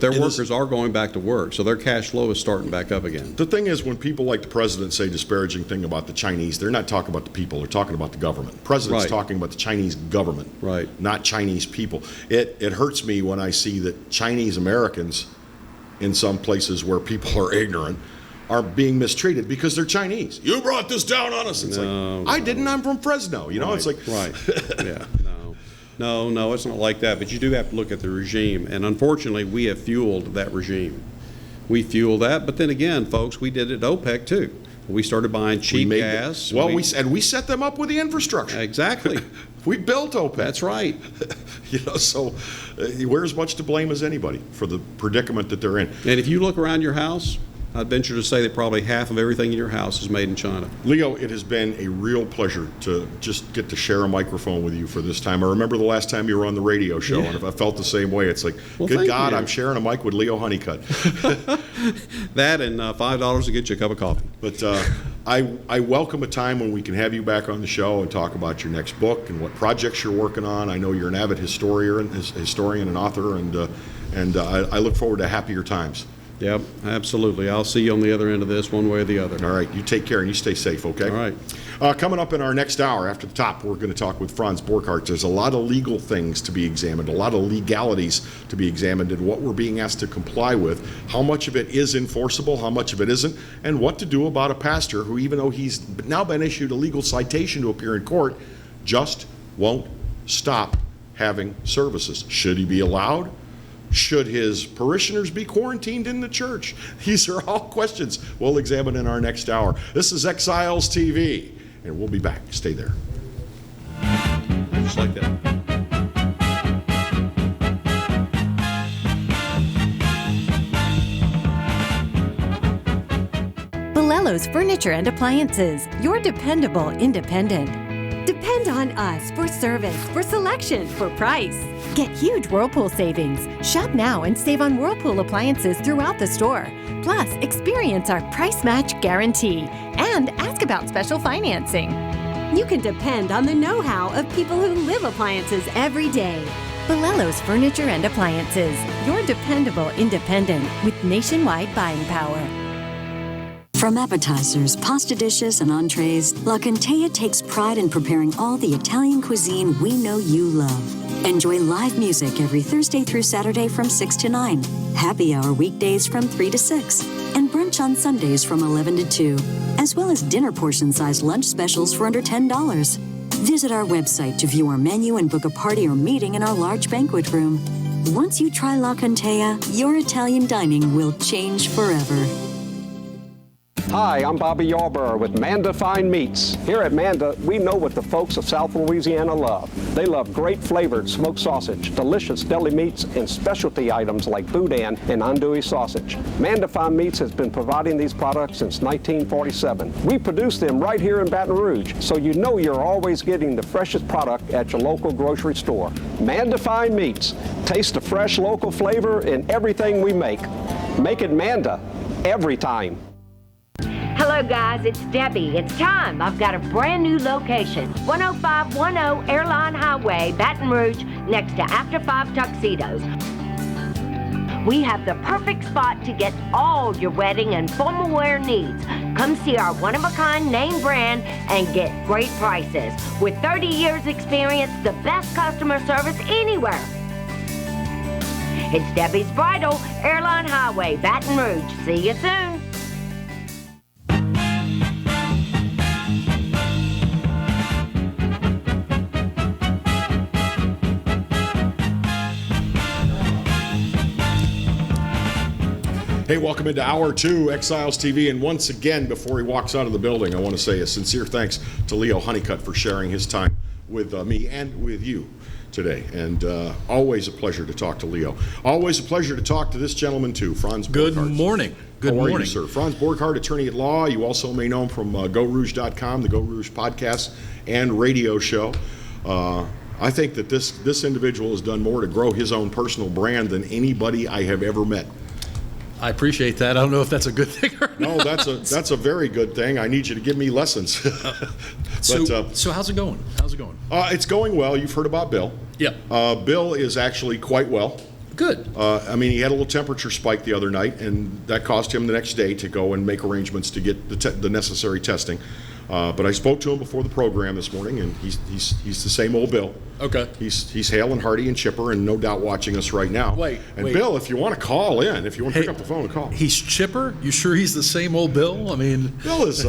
their workers are going back to work, so their cash flow is starting back up again. The thing is, when people like the president say disparaging thing about the Chinese, they're not talking about the people, they're talking about the government. The president's talking about the Chinese government, not Chinese people. It hurts me when I see that Chinese Americans, in some places where people are ignorant, are being mistreated because they're Chinese. You brought this down on us. It's I didn't, I'm from Fresno. It's like... Yeah, no, it's not like that. But you do have to look at the regime. And unfortunately, we have fueled that regime. We fueled that. But then again, folks, we did it at OPEC too. We started buying cheap gas. We set them up with the infrastructure. Exactly. We built OPEC. That's right. So we're as much to blame as anybody for the predicament that they're in. And if you look around your house, I'd venture to say that probably half of everything in your house is made in China. Leo, it has been a real pleasure to just get to share a microphone with you for this time. I remember the last time you were on the radio show, and if I felt the same way. It's like, good God, I'm sharing a mic with Leo Honeycutt. That and $5 to get you a cup of coffee. But I welcome a time when we can have you back on the show and talk about your next book and what projects you're working on. I know you're an avid historian and author, and I look forward to happier times. Yep, absolutely. I'll see you on the other end of this one way or the other. All right, you take care and you stay safe, okay? All right. Coming up in our next hour, after the top, we're going to talk with Franz Borchardt. There's a lot of legal things to be examined, a lot of legalities to be examined, and what we're being asked to comply with, how much of it is enforceable, how much of it isn't, and what to do about a pastor who, even though he's now been issued a legal citation to appear in court, just won't stop having services. Should he be allowed? Should his parishioners be quarantined in the church? These are all questions we'll examine in our next hour. This is Exiles TV, and we'll be back. Stay there. Just like that. Bellello's Furniture and Appliances, your dependable independent. Depend on us for service, for selection, for price. Get huge Whirlpool savings. Shop now and save on Whirlpool appliances throughout the store. Plus, experience our price match guarantee and ask about special financing. You can depend on the know-how of people who live appliances every day. Bellello's Furniture and Appliances, your dependable independent with nationwide buying power. From appetizers, pasta dishes, and entrees, La Contea takes pride in preparing all the Italian cuisine we know you love. Enjoy live music every Thursday through Saturday from 6 to 9, happy hour weekdays from 3 to 6, and brunch on Sundays from 11 to 2, as well as dinner portion-sized lunch specials for under $10. Visit our website to view our menu and book a party or meeting in our large banquet room. Once you try La Contea, your Italian dining will change forever. Hi, I'm Bobby Yarborough with Manda Fine Meats. Here at Manda, we know what the folks of South Louisiana love. They love great flavored smoked sausage, delicious deli meats, and specialty items like boudin and andouille sausage. Manda Fine Meats has been providing these products since 1947. We produce them right here in Baton Rouge, so you know you're always getting the freshest product at your local grocery store. Manda Fine Meats. Taste the fresh local flavor in everything we make. Make it Manda every time. Hello guys, it's Debbie. It's time. I've got a brand new location. 10510 Airline Highway, Baton Rouge, next to After 5 Tuxedos. We have the perfect spot to get all your wedding and formal wear needs. Come see our one-of-a-kind name brand and get great prices. With 30 years experience, the best customer service anywhere. It's Debbie's Bridal, Airline Highway, Baton Rouge. See you soon. Hey, welcome into Hour 2, Exiles TV. And once again, before he walks out of the building, I want to say a sincere thanks to Leo Honeycutt for sharing his time with me and with you today. And always a pleasure to talk to Leo. Always a pleasure to talk to this gentleman, too, Franz Borchardt. Good morning. Good morning. How are you, sir? Franz Borchardt, attorney at law. You also may know him from GoRouge.com, the Go Rouge podcast and radio show. I think that this individual has done more to grow his own personal brand than anybody I have ever met. I appreciate that. I don't know if that's a good thing or not. No, that's a very good thing. I need you to give me lessons. So how's it going? It's going well. You've heard about Bill. Yeah. Bill is actually quite well. Good. I mean, he had a little temperature spike the other night, and that caused him the next day to go and make arrangements to get the necessary testing. But I spoke to him before the program this morning, and he's the same old Bill. Okay. He's hale and hearty and chipper, and no doubt watching us right now. Wait. Bill, if you want to call in, if you want to pick up the phone and call. He's chipper? You sure he's the same old Bill? I mean, Bill is.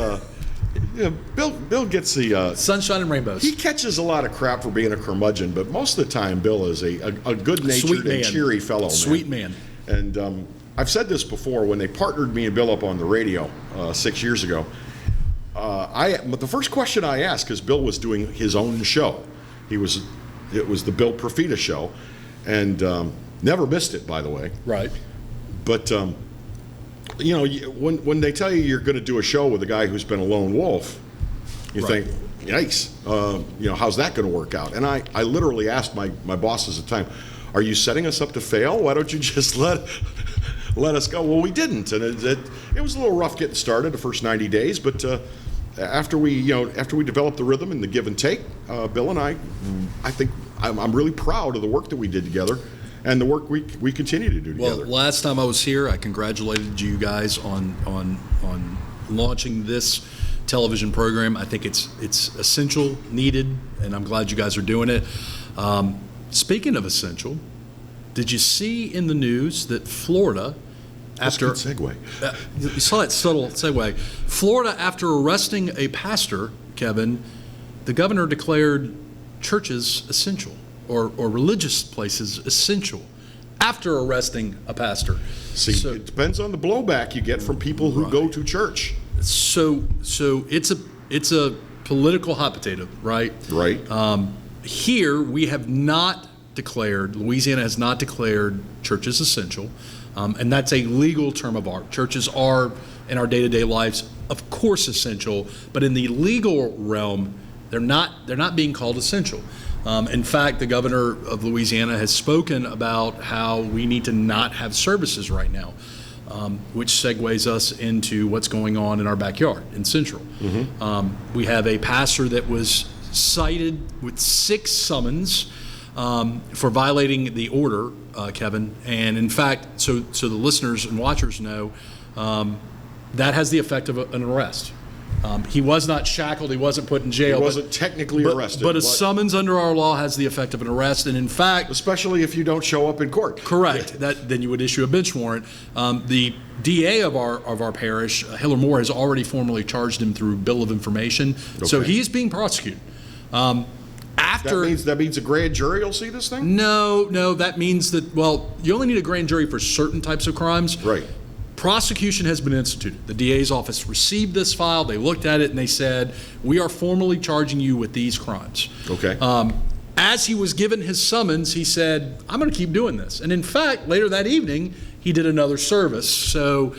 Bill gets the sunshine and rainbows. He catches a lot of crap for being a curmudgeon, but most of the time, Bill is a good-natured and cheery fellow. Sweet man. And I've said this before when they partnered me and Bill up on the radio 6 years ago. But the first question I asked, because Bill was doing his own show, it was the Bill Profita show, and never missed it, by the way. Right. But when they tell you you're going to do a show with a guy who's been a lone wolf, you think, yikes, how's that going to work out? And I literally asked my bosses at the time, are you setting us up to fail? Why don't you just let us go? Well, we didn't, and it was a little rough getting started the first 90 days, but after we developed the rhythm and the give and take, Bill and I think I'm really proud of the work that we did together and the work we continue to do together. Well, last time I was here, I congratulated you guys on launching this television program. I think it's essential, needed, and I'm glad you guys are doing it. Speaking of essential, did you see in the news that Florida, after that's a good segue. You saw that subtle segue. Florida, after arresting a pastor, Kevin, the governor declared churches essential or religious places essential after arresting a pastor. See, it depends on the blowback you get from people who go to church. So it's a political hot potato, right? Right. Here we have not declared. Louisiana has not declared churches essential. And that's a legal term of art. Churches are, in our day-to-day lives, of course essential, but in the legal realm, they're not being called essential. In fact, the governor of Louisiana has spoken about how we need to not have services right now, which segues us into what's going on in our backyard in Central. We have a pastor that was cited with 6 summons for violating the order, Kevin. And in fact, so the listeners and watchers know, that has the effect of an arrest. He was not shackled. He wasn't put in jail. He wasn't technically arrested. But a summons under our law has the effect of an arrest. And in fact, especially if you don't show up in court. Correct. Then you would issue a bench warrant. The DA of our parish, Hiller Moore, has already formally charged him through bill of information. Okay. So he's being prosecuted. That means a grand jury will see this thing? No. That means that, well, you only need a grand jury for certain types of crimes. Right. Prosecution has been instituted. The DA's office received this file, they looked at it, and they said, we are formally charging you with these crimes. Okay. As he was given his summons, he said, I'm going to keep doing this. And in fact, later that evening, he did another service. So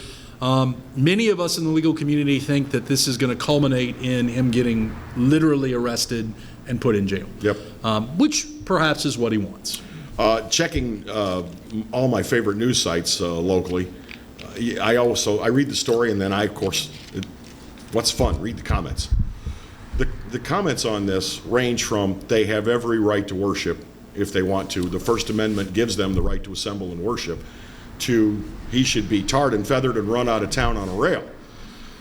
many of us in the legal community think that this is going to culminate in him getting literally arrested and put in jail. Yep. Which perhaps is what he wants. Checking all my favorite news sites locally, I read the story, and then what's fun? Read the comments. The comments on this range from they have every right to worship if they want to. The First Amendment gives them the right to assemble and worship, to he should be tarred and feathered and run out of town on a rail.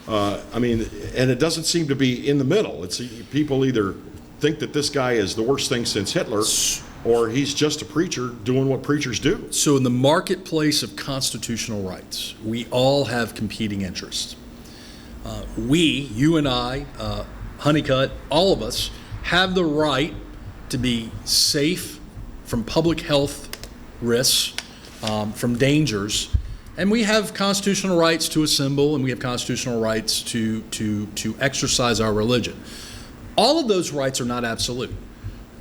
And it doesn't seem to be in the middle. It's people either think that this guy is the worst thing since Hitler, or he's just a preacher doing what preachers do. So in the marketplace of constitutional rights, we all have competing interests. You and I, Honeycutt, all of us, have the right to be safe from public health risks, from dangers, and we have constitutional rights to assemble, and we have constitutional rights to exercise our religion. All of those rights are not absolute.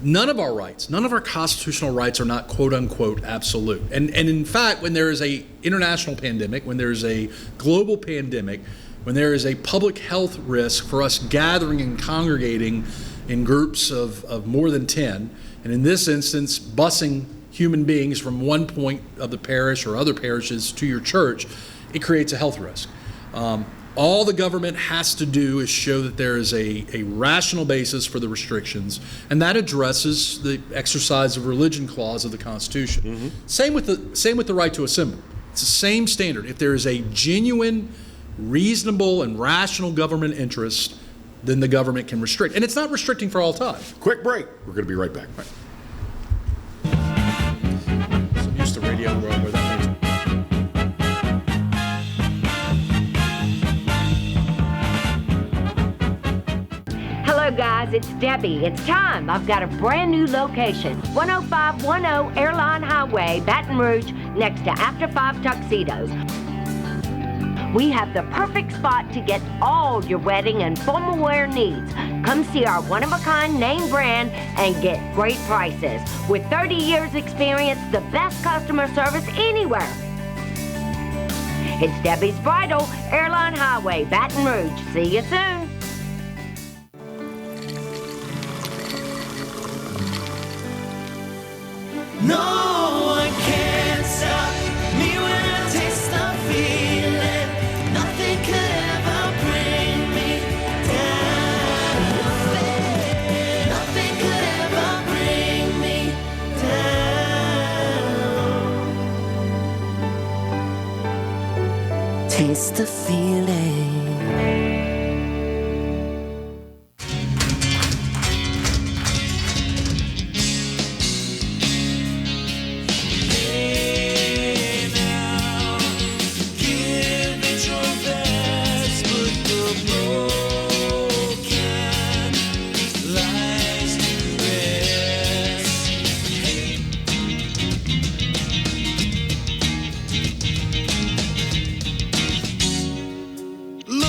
None of our rights, none of our constitutional rights are not quote unquote absolute. And in fact, when there is a international pandemic, when there is a global pandemic, when there is a public health risk for us gathering and congregating in groups of more than 10, and in this instance, busing human beings from one point of the parish or other parishes to your church, it creates a health risk. All the government has to do is show that there is a rational basis for the restrictions, and that addresses the exercise of religion clause of the Constitution. Mm-hmm. Same with the right to assemble. It's the same standard. If there is a genuine, reasonable, and rational government interest, then the government can restrict. And it's not restricting for all time. Quick break. We're going to be right back. Right. So I'm used to radio world where that means. Hello guys, it's Debbie. It's time. I've got a brand new location. 10510 Airline Highway, Baton Rouge, next to After 5 Tuxedos. We have the perfect spot to get all your wedding and formal wear needs. Come see our one-of-a-kind name brand and get great prices. With 30 years experience, the best customer service anywhere. It's Debbie's Bridal, Airline Highway, Baton Rouge. See you soon. No one can stop me when I taste the feeling. Nothing could ever bring me down. Nothing could ever bring me down. Taste the feeling. Look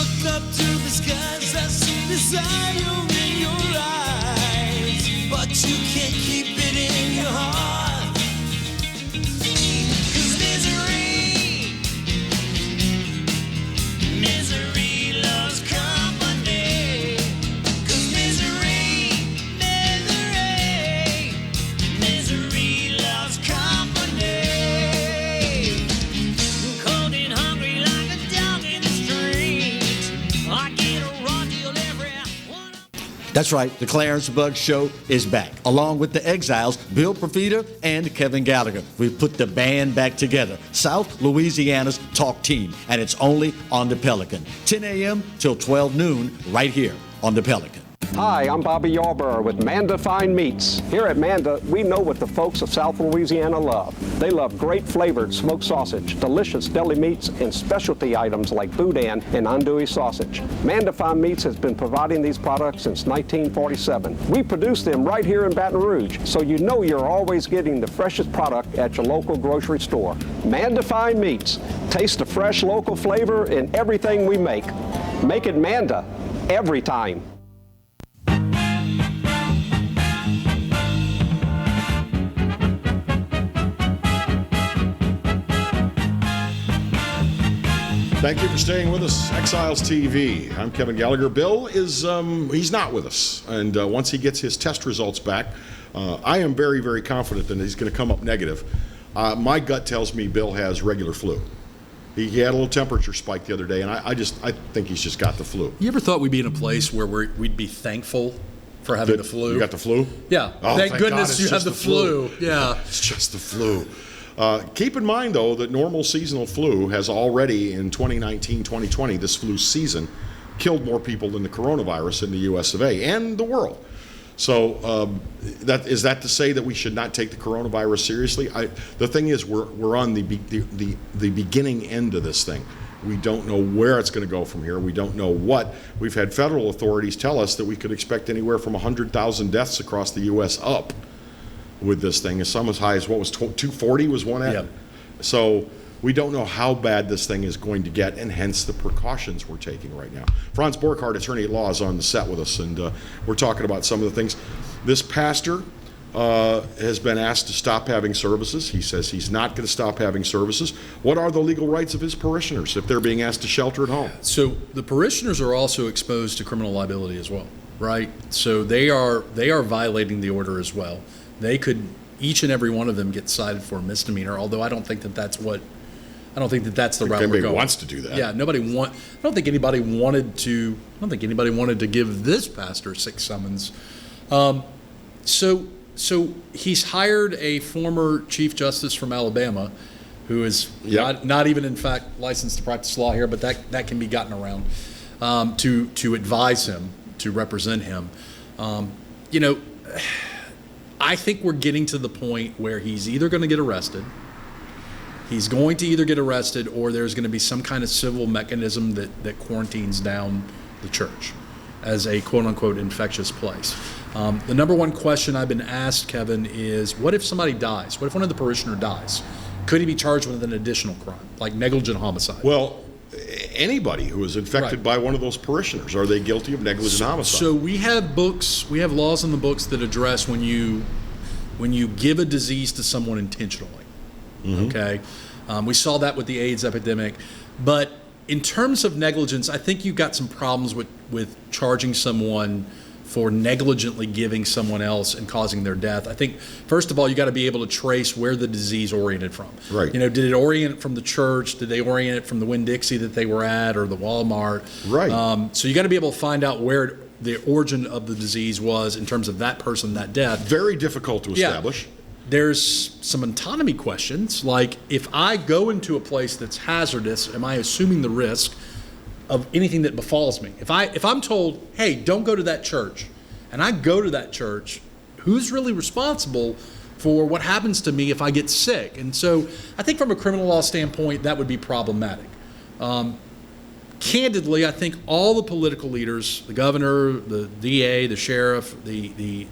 That's right, the Clarence Buggs Show is back. Along with the Exiles, Bill Profita and Kevin Gallagher. We've put the band back together. South Louisiana's talk team. And it's only on the Pelican. 10 a.m. till 12 noon right here on the Pelican. Hi, I'm Bobby Yarborough with Manda Fine Meats. Here at Manda, we know what the folks of South Louisiana love. They love great flavored smoked sausage, delicious deli meats, and specialty items like boudin and andouille sausage. Manda Fine Meats has been providing these products since 1947. We produce them right here in Baton Rouge, so you know you're always getting the freshest product at your local grocery store. Manda Fine Meats. Taste the fresh local flavor in everything we make. Make it Manda every time. Thank you for staying with us, Exiles TV. I'm Kevin Gallagher. Bill is, he's not with us. And once he gets his test results back, I am very, very confident that he's going to come up negative. My gut tells me Bill has regular flu. He had a little temperature spike the other day, and I think he's just got the flu. You ever thought we'd be in a place where we'd be thankful for having the flu? You got the flu? Yeah. Oh, thank goodness God, you have the flu. Yeah. It's just the flu. Keep in mind, though, that normal seasonal flu has already, in 2019-2020, this flu season, killed more people than the coronavirus in the U.S. of A. and the world. So is that to say that we should not take the coronavirus seriously? The thing is, we're on the beginning end of this thing. We don't know where it's going to go from here. We don't know what. We've had federal authorities tell us that we could expect anywhere from 100,000 deaths across the U.S. up with this thing. Some as high as, 240 was one at? Yep. So we don't know how bad this thing is going to get, and hence the precautions we're taking right now. Franz Borchardt, attorney at law, is on the set with us, and we're talking about some of the things. This pastor has been asked to stop having services. He says he's not going to stop having services. What are the legal rights of his parishioners if they're being asked to shelter at home? So the parishioners are also exposed to criminal liability as well, right? So they are violating the order as well. They could, each and every one of them, get cited for a misdemeanor, although I don't think that that's the route we're going. Nobody wants to do that. Yeah, I don't think anybody wanted to give this pastor 6 summons. So he's hired a former Chief Justice from Alabama, who is not even in fact licensed to practice law here, but that can be gotten around, to advise him, to represent him. I think we're getting to the point where he's either going to get arrested, or there's going to be some kind of civil mechanism that quarantines down the church as a quote-unquote infectious place. The number one question I've been asked, Kevin, is what if somebody dies? What if one of the parishioners dies? Could he be charged with an additional crime, like negligent homicide? Well, anybody who is infected by one of those parishioners, are they guilty of negligent homicide? So we have laws in the books that address when you give a disease to someone intentionally. Mm-hmm. Okay, we saw that with the AIDS epidemic, but in terms of negligence, I think you've got some problems with charging someone for negligently giving someone else and causing their death. I think, first of all, you got to be able to trace where the disease oriented from. Right. Did it orient from the church? Did they orient it from the Winn-Dixie that they were at, or the Walmart? Right. So you got to be able to find out where the origin of the disease was in terms of that person, that death. Very difficult to establish. Yeah. There's some autonomy questions, like if I go into a place that's hazardous, am I assuming the risk of anything that befalls me? If I'm told, hey, don't go to that church, and I go to that church, who's really responsible for what happens to me if I get sick? And so I think from a criminal law standpoint, that would be problematic. Candidly, I think all the political leaders, the governor, the DA, the sheriff, the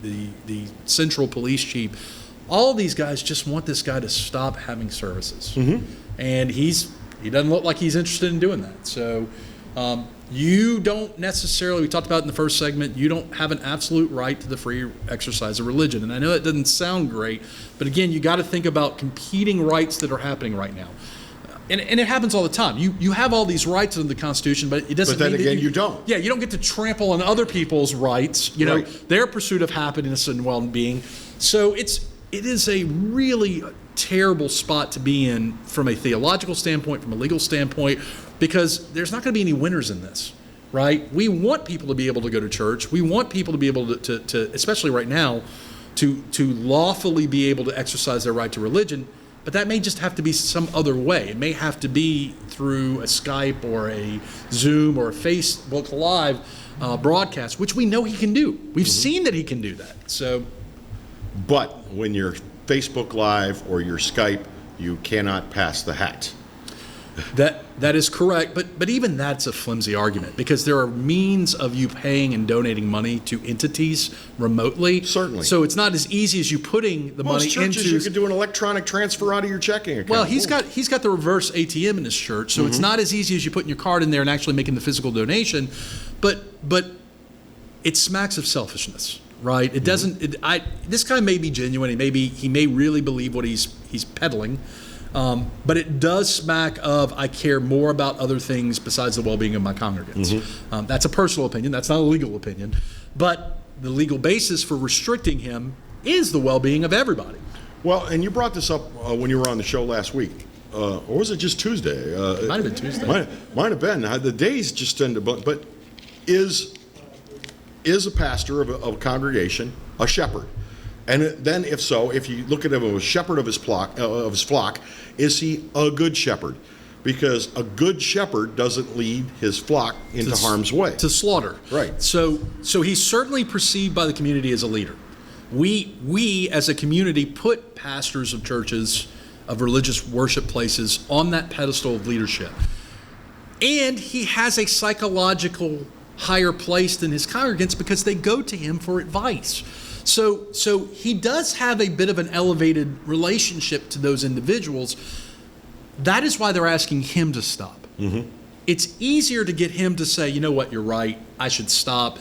central police chief, all of these guys just want this guy to stop having services. Mm-hmm. And he doesn't look like he's interested in doing that. So you don't necessarily, we talked about in the first segment, you don't have an absolute right to the free exercise of religion. And I know that doesn't sound great, but again, you got to think about competing rights that are happening right now. And it happens all the time. You have all these rights under the Constitution, but it doesn't mean that you don't. Yeah, you don't get to trample on other people's rights, Right. their pursuit of happiness and well-being. So it is a really terrible spot to be in from a theological standpoint, from a legal standpoint, because there's not going to be any winners in this. right? We want people to be able to go to church. We want people to be able to especially right now, to lawfully be able to exercise their right to religion. But that may just have to be some other way. It may have to be through a Skype or a Zoom or a Facebook Live broadcast, which we know he can do. We've seen that he can do that. So, but when you're Facebook Live or your Skype, you cannot pass the hat. That is correct, but even that's a flimsy argument, because there are means of you paying and donating money to entities remotely. Certainly. So it's not as easy as you putting the money Most churches, into. you could do an electronic transfer out of your checking account. Well, he's got the reverse ATM in his church, so it's not as easy as you putting your card in there and actually making the physical donation. But it smacks of selfishness, right? It doesn't. This guy may be genuine. He may really believe what he's peddling. But it does smack of, I care more about other things besides the well-being of my congregants. That's a personal opinion. That's not a legal opinion. But the legal basis for restricting him is the well-being of everybody. Well, and you brought this up when you were on the show last week. Or was it just Tuesday? It might have been Tuesday. Might have been. The days just tend to... But is a pastor of a congregation a shepherd? And then, if so, if you look at him as a shepherd of his flock, is he a good shepherd? Because a good shepherd doesn't lead his flock into harm's way. To slaughter. Right. So he's certainly perceived by the community as a leader. We as a community put pastors of churches, of religious worship places, on that pedestal of leadership. And he has a psychological higher place than his congregants because they go to him for advice. So he does have a bit of an elevated relationship to those individuals. That is why they're asking him to stop. It's easier to get him to say, you know what, you're right, I should stop.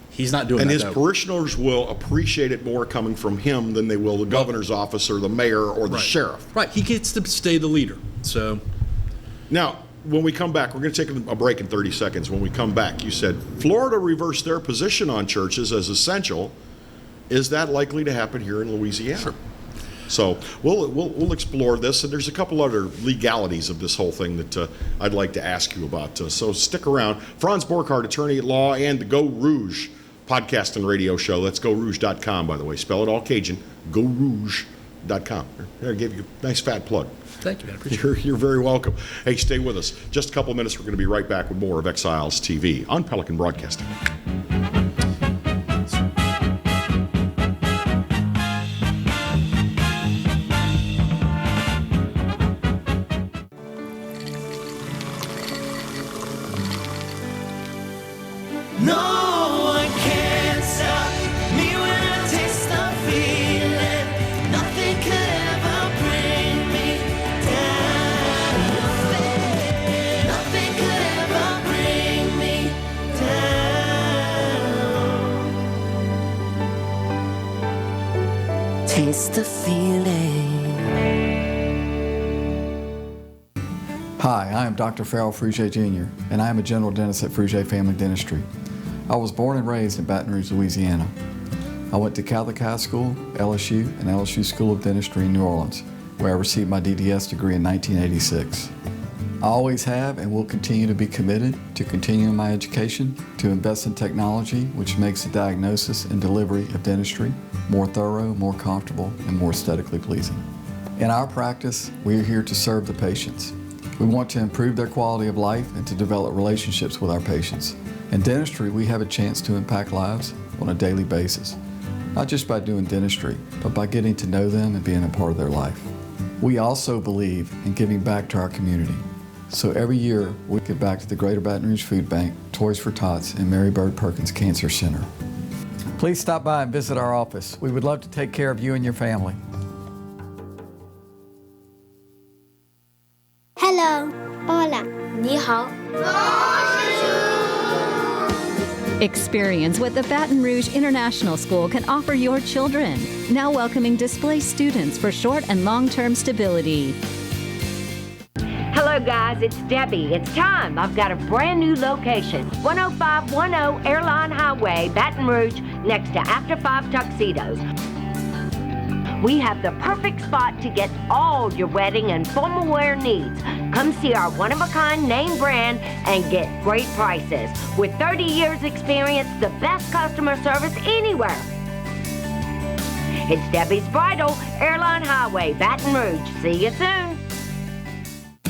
He's not doing that. And his parishioners will appreciate it more coming from him than they will the governor's office or the mayor or the sheriff. Right, he gets to stay the leader. So now, when we come back, we're going to take a break in 30 seconds. When we come back, you said Florida reversed their position on churches as essential. Is that likely to happen here in Louisiana? Sure. So we'll explore this, and there's a couple other legalities of this whole thing that I'd like to ask you about. So stick around. Franz Borchardt, attorney at law, and the Go Rouge podcast and radio show. That's GoRouge.com, by the way. Spell it all Cajun. GoRouge.com. There, I gave you a nice fat plug. Thank you, man. I appreciate it. You're very welcome. Hey, stay with us. Just a couple of minutes. We're going to be right back with more of Exiles TV on Pelican Broadcasting. No one can stop me when I taste the feeling. Nothing could ever bring me down. Nothing could ever bring me down. Taste the feeling. Hi, I am Dr. Farrell Frugier Jr., and I am a general dentist at Frugier Family Dentistry. I was born and raised in Baton Rouge, Louisiana. I went to Catholic High School, LSU, and LSU School of Dentistry in New Orleans, where I received my DDS degree in 1986. I always have and will continue to be committed to continuing my education, to invest in technology which makes the diagnosis and delivery of dentistry more thorough, more comfortable, and more aesthetically pleasing. In our practice, we are here to serve the patients. We want to improve their quality of life and to develop relationships with our patients. In dentistry, we have a chance to impact lives on a daily basis, not just by doing dentistry, but by getting to know them and being a part of their life. We also believe in giving back to our community. So every year, we give back to the Greater Baton Rouge Food Bank, Toys for Tots, and Mary Bird Perkins Cancer Center. Please stop by and visit our office. We would love to take care of you and your family. Hello. Hola. 你好. Experience what the Baton Rouge International School can offer your children. Now welcoming displaced students for short and long-term stability. Hello, guys. It's Debbie. It's time. I've got a brand new location. 10510 Airline Highway, Baton Rouge, next to After 5 Tuxedos. We have the perfect spot to get all your wedding and formal wear needs. Come see our one-of-a-kind name brand and get great prices. With 30 years experience, the best customer service anywhere. It's Debbie's Bridal, Airline Highway, Baton Rouge. See you soon.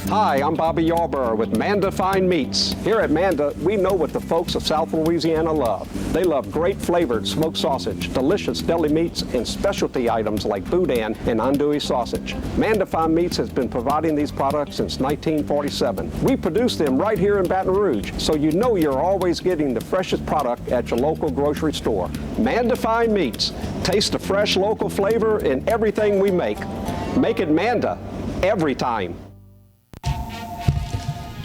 Hi, I'm Bobby Yarborough with Manda Fine Meats. Here at Manda, we know what the folks of South Louisiana love. They love great flavored smoked sausage, delicious deli meats, and specialty items like boudin and andouille sausage. Manda Fine Meats has been providing these products since 1947. We produce them right here in Baton Rouge, so you know you're always getting the freshest product at your local grocery store. Manda Fine Meats. Taste the fresh local flavor in everything we make. Make it Manda every time.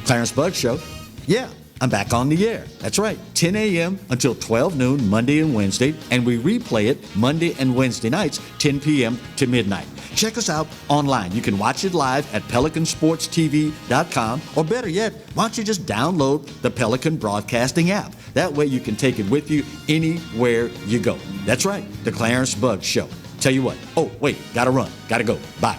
Clarence Bugg Show. Yeah, I'm back on the air. That's right, 10 a.m. until 12 noon, Monday and Wednesday, and we replay it Monday and Wednesday nights, 10 p.m. to midnight. Check us out online. You can watch it live at PelicanSportsTV.com, or better yet, why don't you just download the Pelican Broadcasting app? That way you can take it with you anywhere you go. That's right, the Clarence Bugg Show. Tell you what, oh, wait, gotta run, gotta go, bye.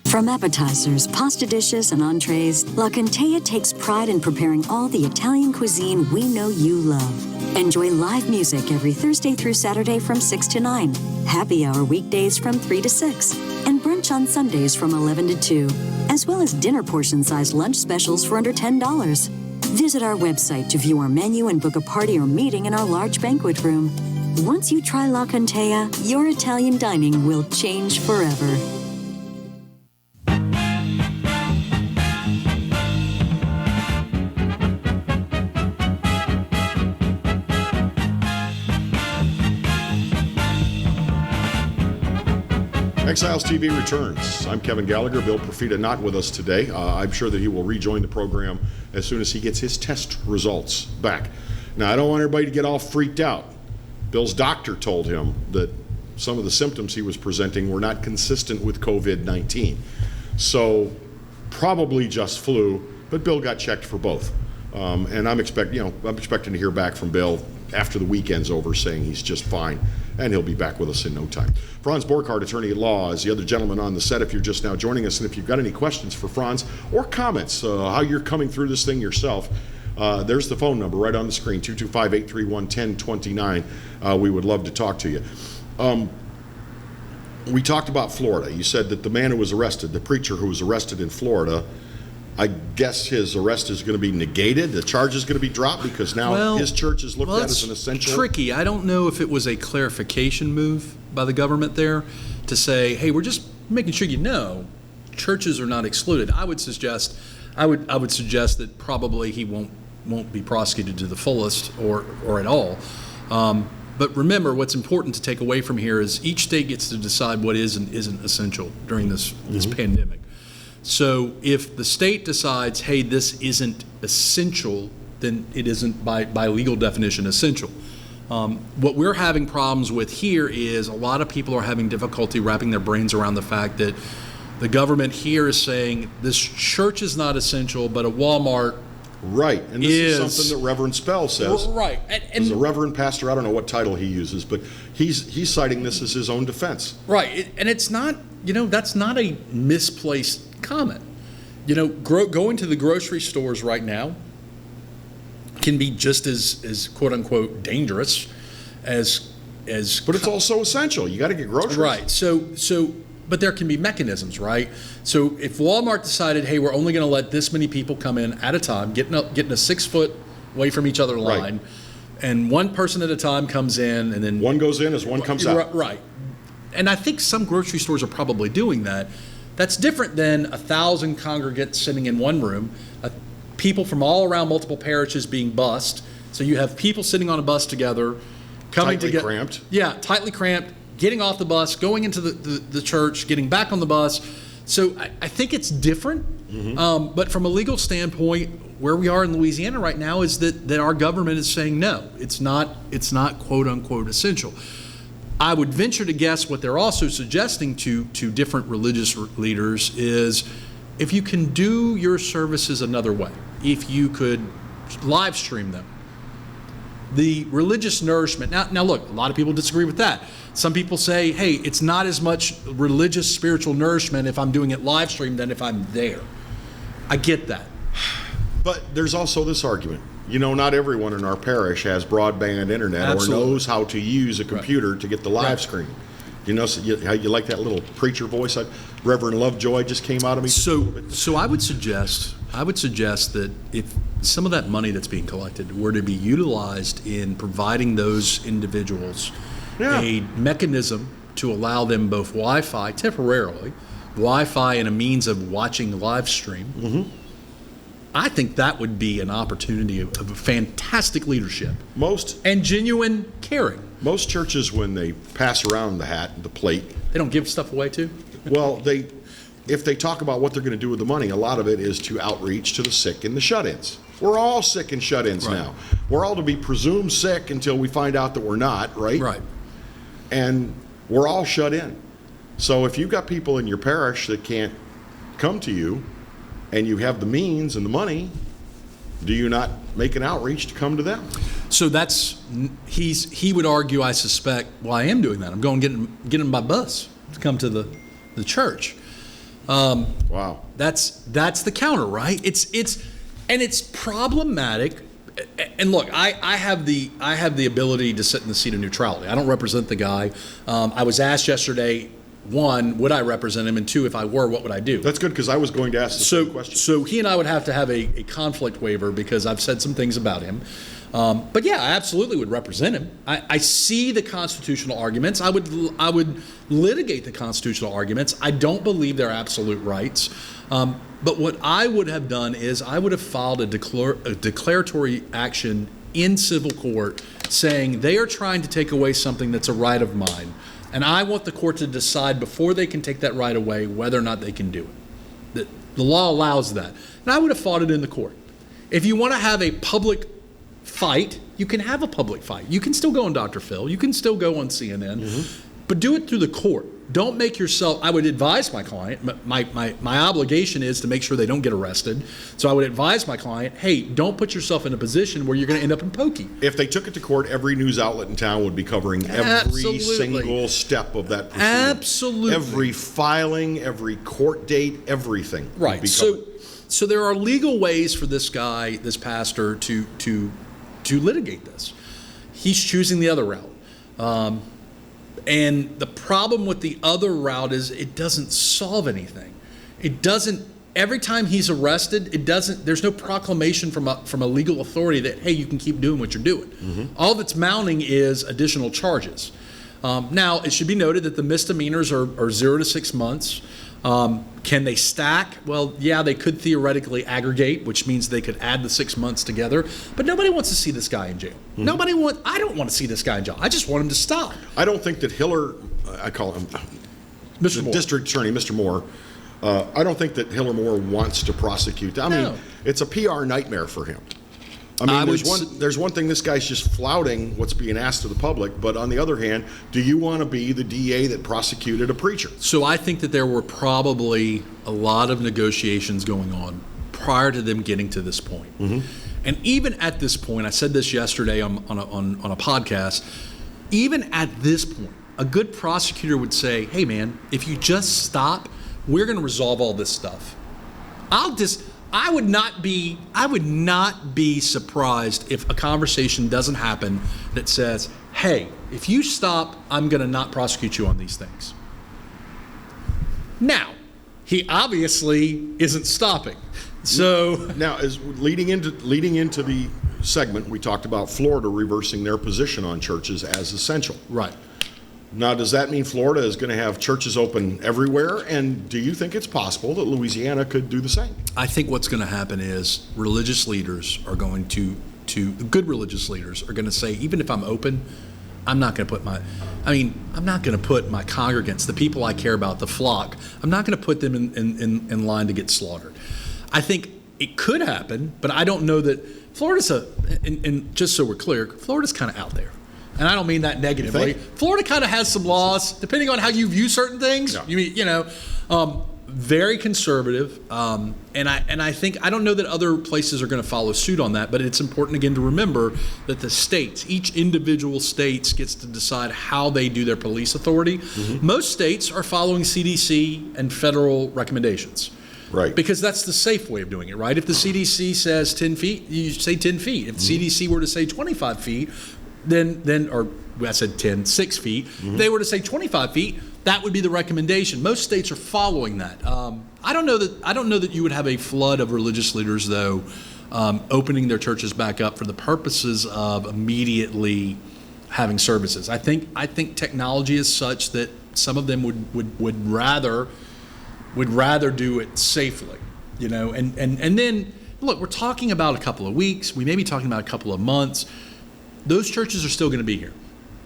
From appetizers, pasta dishes, and entrees, La Contea takes pride in preparing all the Italian cuisine we know you love. Enjoy live music every Thursday through Saturday from 6 to 9, happy hour weekdays from 3 to 6, and brunch on Sundays from 11 to 2, as well as dinner portion-sized lunch specials for under $10. Visit our website to view our menu and book a party or meeting in our large banquet room. Once you try La Contea, your Italian dining will change forever. Exiles TV returns. I'm Kevin Gallagher. Bill Profita not with us today. I'm sure that he will rejoin the program as soon as he gets his test results back. Now, I don't want everybody to get all freaked out. Bill's doctor told him that some of the symptoms he was presenting were not consistent with COVID-19. So probably just flu, but Bill got checked for both. And I'm expecting to hear back from Bill after the weekend's over saying he's just fine, and he'll be back with us in no time. Franz Borchardt, attorney at law, is the other gentleman on the set if you're just now joining us. And if you've got any questions for Franz or comments, how you're coming through this thing yourself, there's the phone number right on the screen, 225-831-1029. We would love to talk to you. We talked about Florida. You said that the man who was arrested, the preacher who was arrested in Florida, I guess his arrest is going to be negated. The charge is going to be dropped because now his church is looked at as an essential. Tricky. I don't know if it was a clarification move by the government there to say, hey, we're just making sure you know churches are not excluded. I would suggest that probably he won't be prosecuted to the fullest or at all. But remember, what's important to take away from here is each state gets to decide what is and isn't essential during this pandemic. So if the state decides, hey, this isn't essential, then it isn't by legal definition essential. What we're having problems with here is a lot of people are having difficulty wrapping their brains around the fact that the government here is saying this church is not essential, but a Walmart right, and this is something that Reverend Spell says. Right. As a reverend pastor, I don't know what title he uses, but he's citing this as his own defense. Right, and it's not, that's not a misplaced comment. Going to the grocery stores right now can be just as quote unquote dangerous as. But it's also essential. You got to get groceries. Right. So, but there can be mechanisms, right? So if Walmart decided, hey, we're only going to let this many people come in at a time, getting a 6 foot away from each other line, and one person at a time comes in, and then one goes in as one comes out. Right. And I think some grocery stores are probably doing that. That's different than 1,000 congregants sitting in one room, people from all around multiple parishes being bused. So you have people sitting on a bus together, coming tightly together. Cramped. Yeah, tightly cramped, getting off the bus, going into the church, getting back on the bus. So I think it's different. But from a legal standpoint, where we are in Louisiana right now is that our government is saying no, it's not quote unquote essential. I would venture to guess what they're also suggesting to different religious leaders is if you can do your services another way, if you could live stream them, the religious nourishment. Now look, a lot of people disagree with that. Some people say, hey, it's not as much religious spiritual nourishment if I'm doing it live stream than if I'm there. I get that. But there's also this argument. You know, not everyone in our parish has broadband internet Absolutely. or knows how to use a computer to get the live screen. You know, how you like that little preacher voice? Reverend Lovejoy just came out of me. So I would suggest that if some of that money that's being collected were to be utilized in providing those individuals a mechanism to allow them both Wi-Fi temporarily, Wi-Fi and a means of watching live stream. I think that would be an opportunity of fantastic leadership. And genuine caring. Most churches, when they pass around the hat, the plate, they don't give stuff away too. Well, if they talk about what they're going to do with the money, a lot of it is to outreach to the sick and the shut-ins. We're all sick and shut-ins now. We're all to be presumed sick until we find out that we're not, right? Right. And we're all shut in. So if you've got people in your parish that can't come to you, and you have the means and the money, do you not make an outreach to come to them? So he would argue, I suspect, well, I am doing that. I'm going get him by bus to come to the church. Wow. That's the counter, right? It's problematic. And look, I have the ability to sit in the seat of neutrality. I don't represent the guy. I was asked yesterday, one, would I represent him? And two, if I were, what would I do? That's good, because I was going to ask the same question. So he and I would have to have a conflict waiver because I've said some things about him. But yeah, I absolutely would represent him. I see the constitutional arguments. I would litigate the constitutional arguments. I don't believe they're absolute rights. But what I would have done is I would have filed a declaratory action in civil court saying they are trying to take away something that's a right of mine. And I want the court to decide before they can take that right away whether or not they can do it. The law allows that. And I would have fought it in the court. If you want to have a public fight, you can have a public fight. You can still go on Dr. Phil. You can still go on CNN. But do it through the court. Don't make yourself, I would advise my client, my obligation is to make sure they don't get arrested. So I would advise my client, hey, don't put yourself in a position where you're going to end up in pokey. If they took it to court, every news outlet in town would be covering every single step of that proceeding. Absolutely. Every filing, every court date, everything. Right. So there are legal ways for this guy, this pastor, to litigate this. He's choosing the other route. And the problem with the other route is it doesn't solve anything. It doesn't. Every time he's arrested, it doesn't. There's no proclamation from a legal authority that, hey, you can keep doing what you're doing. All that's mounting is additional charges. Now, it should be noted that the misdemeanors are 0 to 6 months. Can they stack? Well, yeah, they could theoretically aggregate, which means they could add the 6 months together. But nobody wants to see this guy in jail. I don't want to see this guy in jail. I just want him to stop. I don't think that Hiller, I call him Mr. Moore. District Attorney, Mr. Moore, I don't think that Hiller Moore wants to prosecute. I mean, it's a PR nightmare for him. I mean, there's one thing, this guy's just flouting what's being asked of the public, but on the other hand, do you want to be the DA that prosecuted a preacher? So I think that there were probably a lot of negotiations going on prior to them getting to this point. And even at this point, I said this yesterday on a podcast, even at this point, a good prosecutor would say, hey man, if you just stop, we're going to resolve all this stuff. I would not be surprised if a conversation doesn't happen that says, hey, if you stop, I'm going to not prosecute you on these things. Now, he obviously isn't stopping. So now, as leading into the segment, we talked about Florida reversing their position on churches as essential. Right. Now, does that mean Florida is going to have churches open everywhere? And do you think it's possible that Louisiana could do the same? I think what's going to happen is religious leaders are going to good religious leaders are going to say, even if I'm open, I'm not going to put my congregants, the people I care about, the flock, I'm not going to put them in line to get slaughtered. I think it could happen, but I don't know that Florida's and just so we're clear, Florida's kind of out there. And I don't mean that negatively. Florida kind of has some laws, depending on how you view certain things. very conservative, and I think I don't know that other places are going to follow suit on that, but it's important again to remember that the states, each individual states gets to decide how they do their police authority. Most states are following CDC and federal recommendations. Right. Because that's the safe way of doing it, right? If the CDC says 10 feet, you say 10 feet. If the CDC were to say 25 feet, or I said 10, 6 feet, if they were to say 25 feet, that would be the recommendation. Most states are following that. I don't know that you would have a flood of religious leaders, though, opening their churches back up for the purposes of immediately having services. I think technology is such that some of them would rather do it safely, and then look, we're talking about a couple of weeks. We may be talking about a couple of months. Those churches are still going to be here.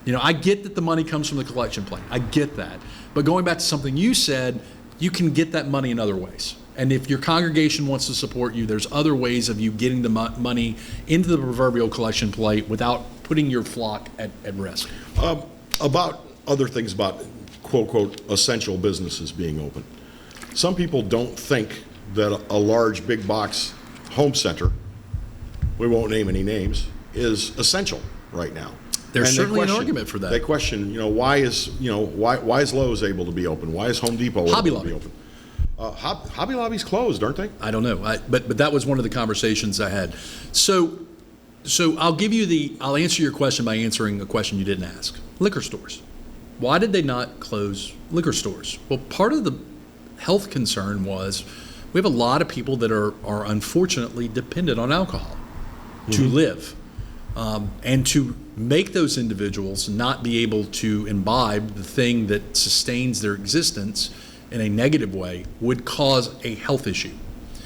I get that the money comes from the collection plate. I get that. But going back to something you said, you can get that money in other ways. And if your congregation wants to support you, there's other ways of you getting the money into the proverbial collection plate without putting your flock at risk. About other things about quote, quote, essential businesses being open. Some people don't think that a large big box home center, we won't name any names, is essential right now. There's certainly an argument for that. They question, why is Lowe's able to be open? Why is Home Depot able to be open? Hobby Lobby's closed, aren't they? I don't know, but that was one of the conversations I had. So I'll answer your question by answering a question you didn't ask. Liquor stores. Why did they not close liquor stores? Well, part of the health concern was we have a lot of people that are unfortunately dependent on alcohol to live. And to make those individuals not be able to imbibe the thing that sustains their existence in a negative way would cause a health issue.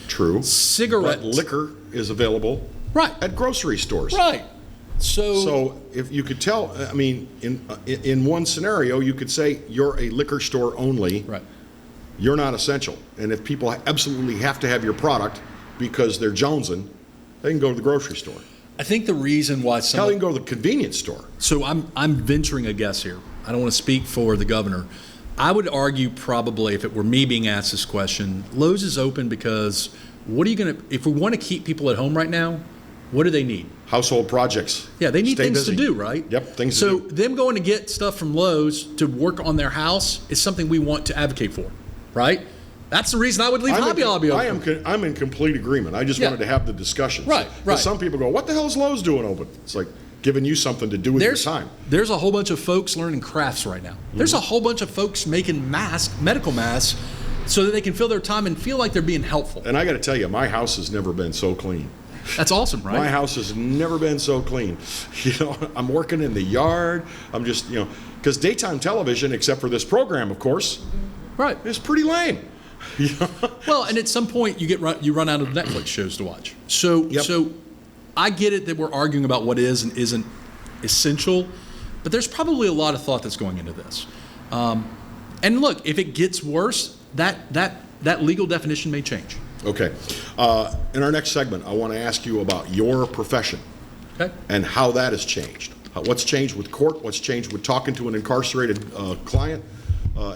True. Cigarettes. But liquor is available at grocery stores. Right. So if you could tell, I mean, in one scenario, you could say you're a liquor store only. Right. You're not essential. And if people absolutely have to have your product because they're jonesing, they can go to the grocery store. I think the reason why Hell, you can go to the convenience store. So I'm venturing a guess here. I don't want to speak for the governor. I would argue probably, if it were me being asked this question, Lowe's is open because if we want to keep people at home right now, what do they need? Household projects. Yeah, they need Stay things busy. to do, right? Yep, things to do. So them going to get stuff from Lowe's to work on their house is something we want to advocate for, right? That's the reason I would leave Hobby Lobby open. I'm in complete agreement. I just wanted to have the discussion. Right. Some people go, what the hell is Lowe's doing open? It's like giving you something to do with your time. There's a whole bunch of folks learning crafts right now. There's a whole bunch of folks making medical masks, so that they can fill their time and feel like they're being helpful. And I got to tell you, my house has never been so clean. That's awesome, right? My house has never been so clean. I'm working in the yard. I'm just, because daytime television, except for this program, of course, is pretty lame. Well, and at some point you run out of Netflix shows to watch. So I get it that we're arguing about what is and isn't essential, but there's probably a lot of thought that's going into this. And look, if it gets worse, that legal definition may change. Okay. In our next segment, I want to ask you about your profession and how that has changed. What's changed with court? What's changed with talking to an incarcerated client?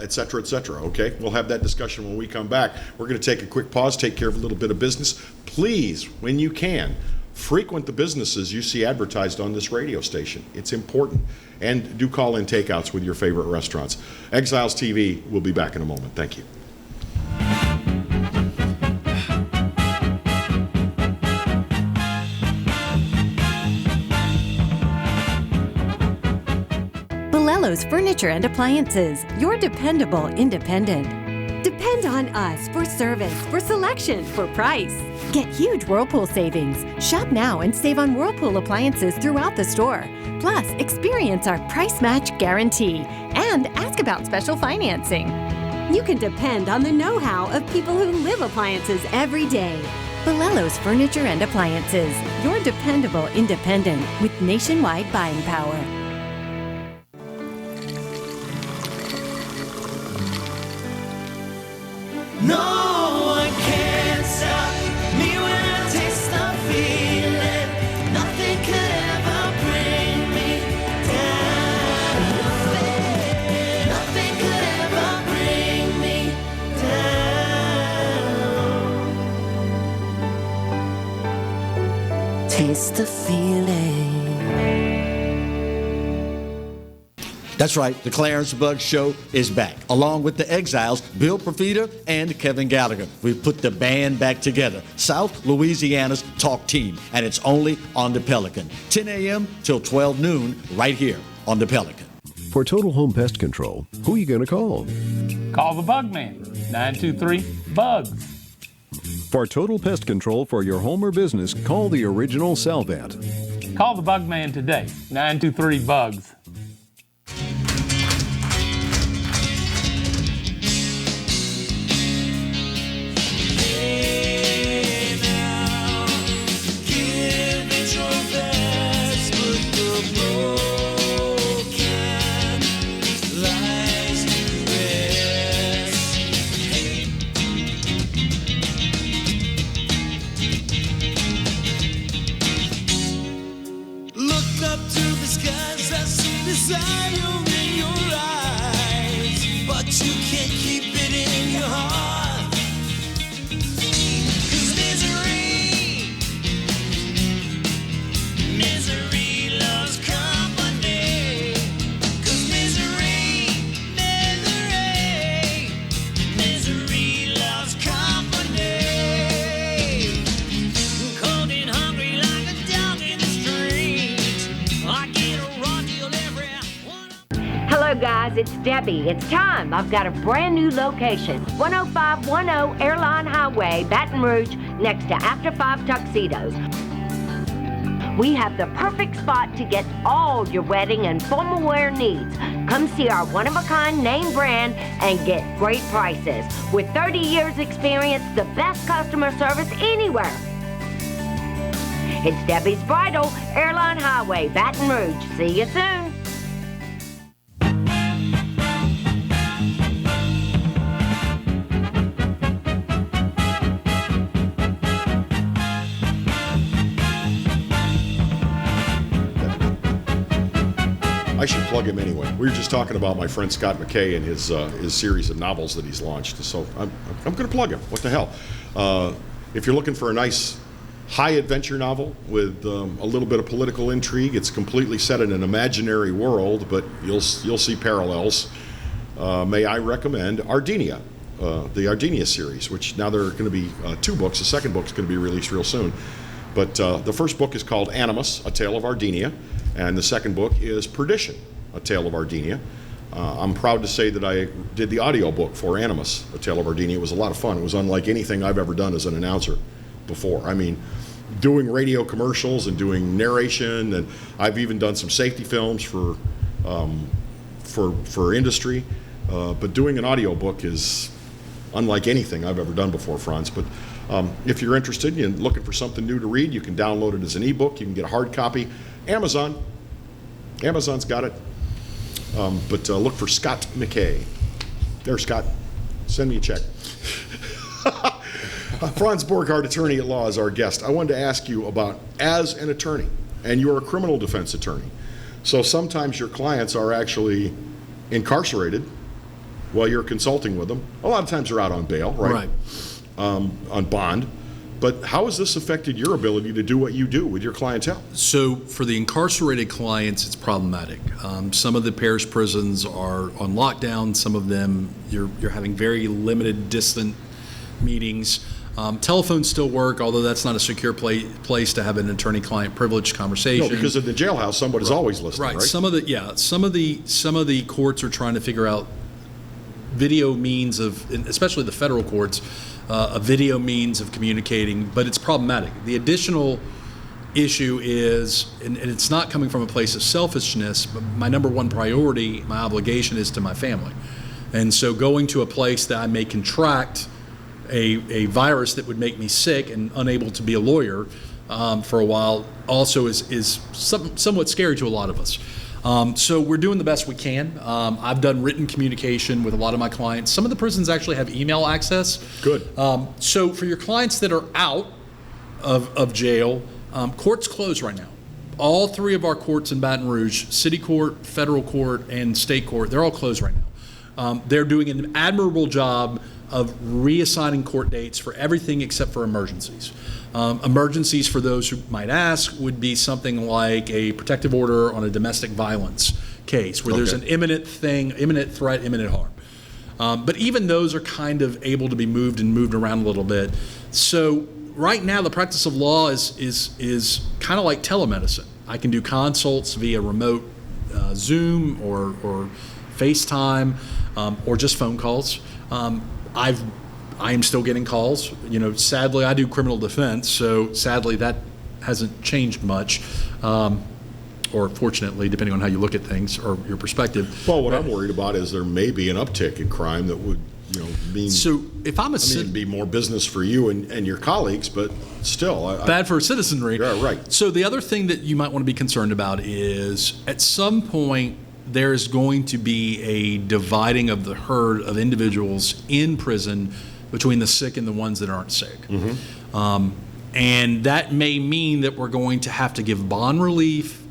Et cetera, okay? We'll have that discussion when we come back. We're going to take a quick pause, take care of a little bit of business. Please, when you can, frequent the businesses you see advertised on this radio station. It's important. And do call in takeouts with your favorite restaurants. Exiles TV will be back in a moment. Thank you. Bellelo's Furniture and Appliances, your dependable independent. Depend on us for service, for selection, for price. Get huge Whirlpool savings. Shop now and save on Whirlpool appliances throughout the store. Plus, experience our price match guarantee and ask about special financing. You can depend on the know-how of people who live appliances every day. Bellelo's Furniture and Appliances, your dependable independent with nationwide buying power. No one can stop me when I taste the feeling. Nothing could ever bring me down. Nothing could ever bring me down. taste the feeling. That's right, the Clarence Buggs Show is back, along with the Exiles, Bill Profita and Kevin Gallagher. We've put the band back together, South Louisiana's talk team, and it's only on the Pelican. 10 a.m. till 12 noon, right here on the Pelican. For total home pest control, who are you going to call? Call the Bug Man, 923-BUGS. For total pest control for your home or business, call the original Salvant. Call the Bug Man today, 923-BUGS. Desire in your eyes, but you can't keep it in your heart. 'Cause misery loves company. 'Cause misery loves company. Cold and hungry like a dog in the street. I get a raw deal every. Hello guys, it's Debbie. It's time. I've got a brand new location. 10510 Airline Highway, Baton Rouge, next to After 5 Tuxedos. We have the perfect spot to get all your wedding and formal wear needs. Come see our one-of-a-kind name brand and get great prices. With 30 years experience, the best customer service anywhere. It's Debbie's Bridal, Airline Highway, Baton Rouge. See you soon. I should plug him anyway. We were just talking about my friend Scott McKay and his series of novels that he's launched. So I'm going to plug him. What the hell? If you're looking for a nice high adventure novel with a little bit of political intrigue, it's completely set in an imaginary world, but you'll see parallels. May I recommend Ardinia, the Ardinia series, which now there are going to be 2 books. The second book is going to be released real soon. But the first book is called Animus, A Tale of Ardinia, and the second book is Perdition, A Tale of Ardinia. I'm proud to say that I did the audio book for Animus, A Tale of Ardinia. It was a lot of fun. It was unlike anything I've ever done as an announcer before. I mean, doing radio commercials and doing narration, and I've even done some safety films for industry. But doing an audio book is unlike anything I've ever done before, Franz. But if you're interested and looking for something new to read, you can download it as an ebook. You can get a hard copy. Amazon's got it. But look for Scott McKay. There, Scott. Send me a check. Franz Borghardt, attorney at law, is our guest. I wanted to ask you about, as an attorney, and you're a criminal defense attorney, so sometimes your clients are actually incarcerated while you're consulting with them. A lot of times they're out on bail, right? On bond. But how has this affected your ability to do what you do with your clientele? So for the incarcerated clients, it's problematic. Some of the parish prisons are on lockdown. Some of them, you're having very limited distant meetings. Telephones still work, although that's not a secure place to have an attorney-client privilege conversation. No, because in the jailhouse, somebody's always listening, right? Some of the courts are trying to figure out video means of, especially the federal courts, a video means of communicating, but it's problematic. The additional issue is, and it's not coming from a place of selfishness, but my number one priority, my obligation is to my family. And so going to a place that I may contract a virus that would make me sick and unable to be a lawyer for a while also is somewhat scary to a lot of us. So we're doing the best we can. I've done written communication with a lot of my clients. Some of the prisons actually have email access. Good. So for your clients that are out of jail, courts close right now. All 3 of our courts in Baton Rouge, city court, federal court, and state court, they're all closed right now. They're doing an admirable job of reassigning court dates for everything except for emergencies. Emergencies, for those who might ask, would be something like a protective order on a domestic violence case where there's an imminent threat, imminent harm. But even those are kind of able to be moved around a little bit. So right now, the practice of law is kind of like telemedicine. I can do consults via remote Zoom or FaceTime or just phone calls. I am still getting calls. Sadly, I do criminal defense, so sadly that hasn't changed much. Or fortunately, depending on how you look at things or your perspective. Well, what I'm worried about is there may be an uptick in crime that would, mean. So if I'm it'd be more business for you and your colleagues, but still. Bad for citizenry. Yeah, right. So the other thing that you might want to be concerned about is at some point there's going to be a dividing of the herd of individuals in prison between the sick and the ones that aren't sick. And that may mean that we're going to have to give bond relief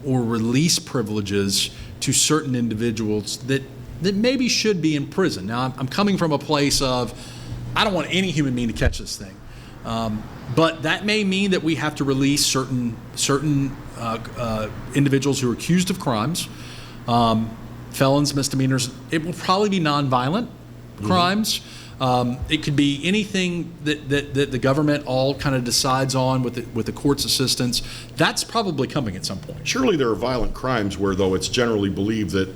or release privileges to certain individuals that maybe should be in prison. Now, I'm coming from a place of, I don't want any human being to catch this thing. But that may mean that we have to release certain individuals who are accused of crimes, felons, misdemeanors. It will probably be nonviolent crimes. It could be anything that the government all kind of decides on with the court's assistance. That's probably coming at some point. Surely there are violent crimes where, though, it's generally believed that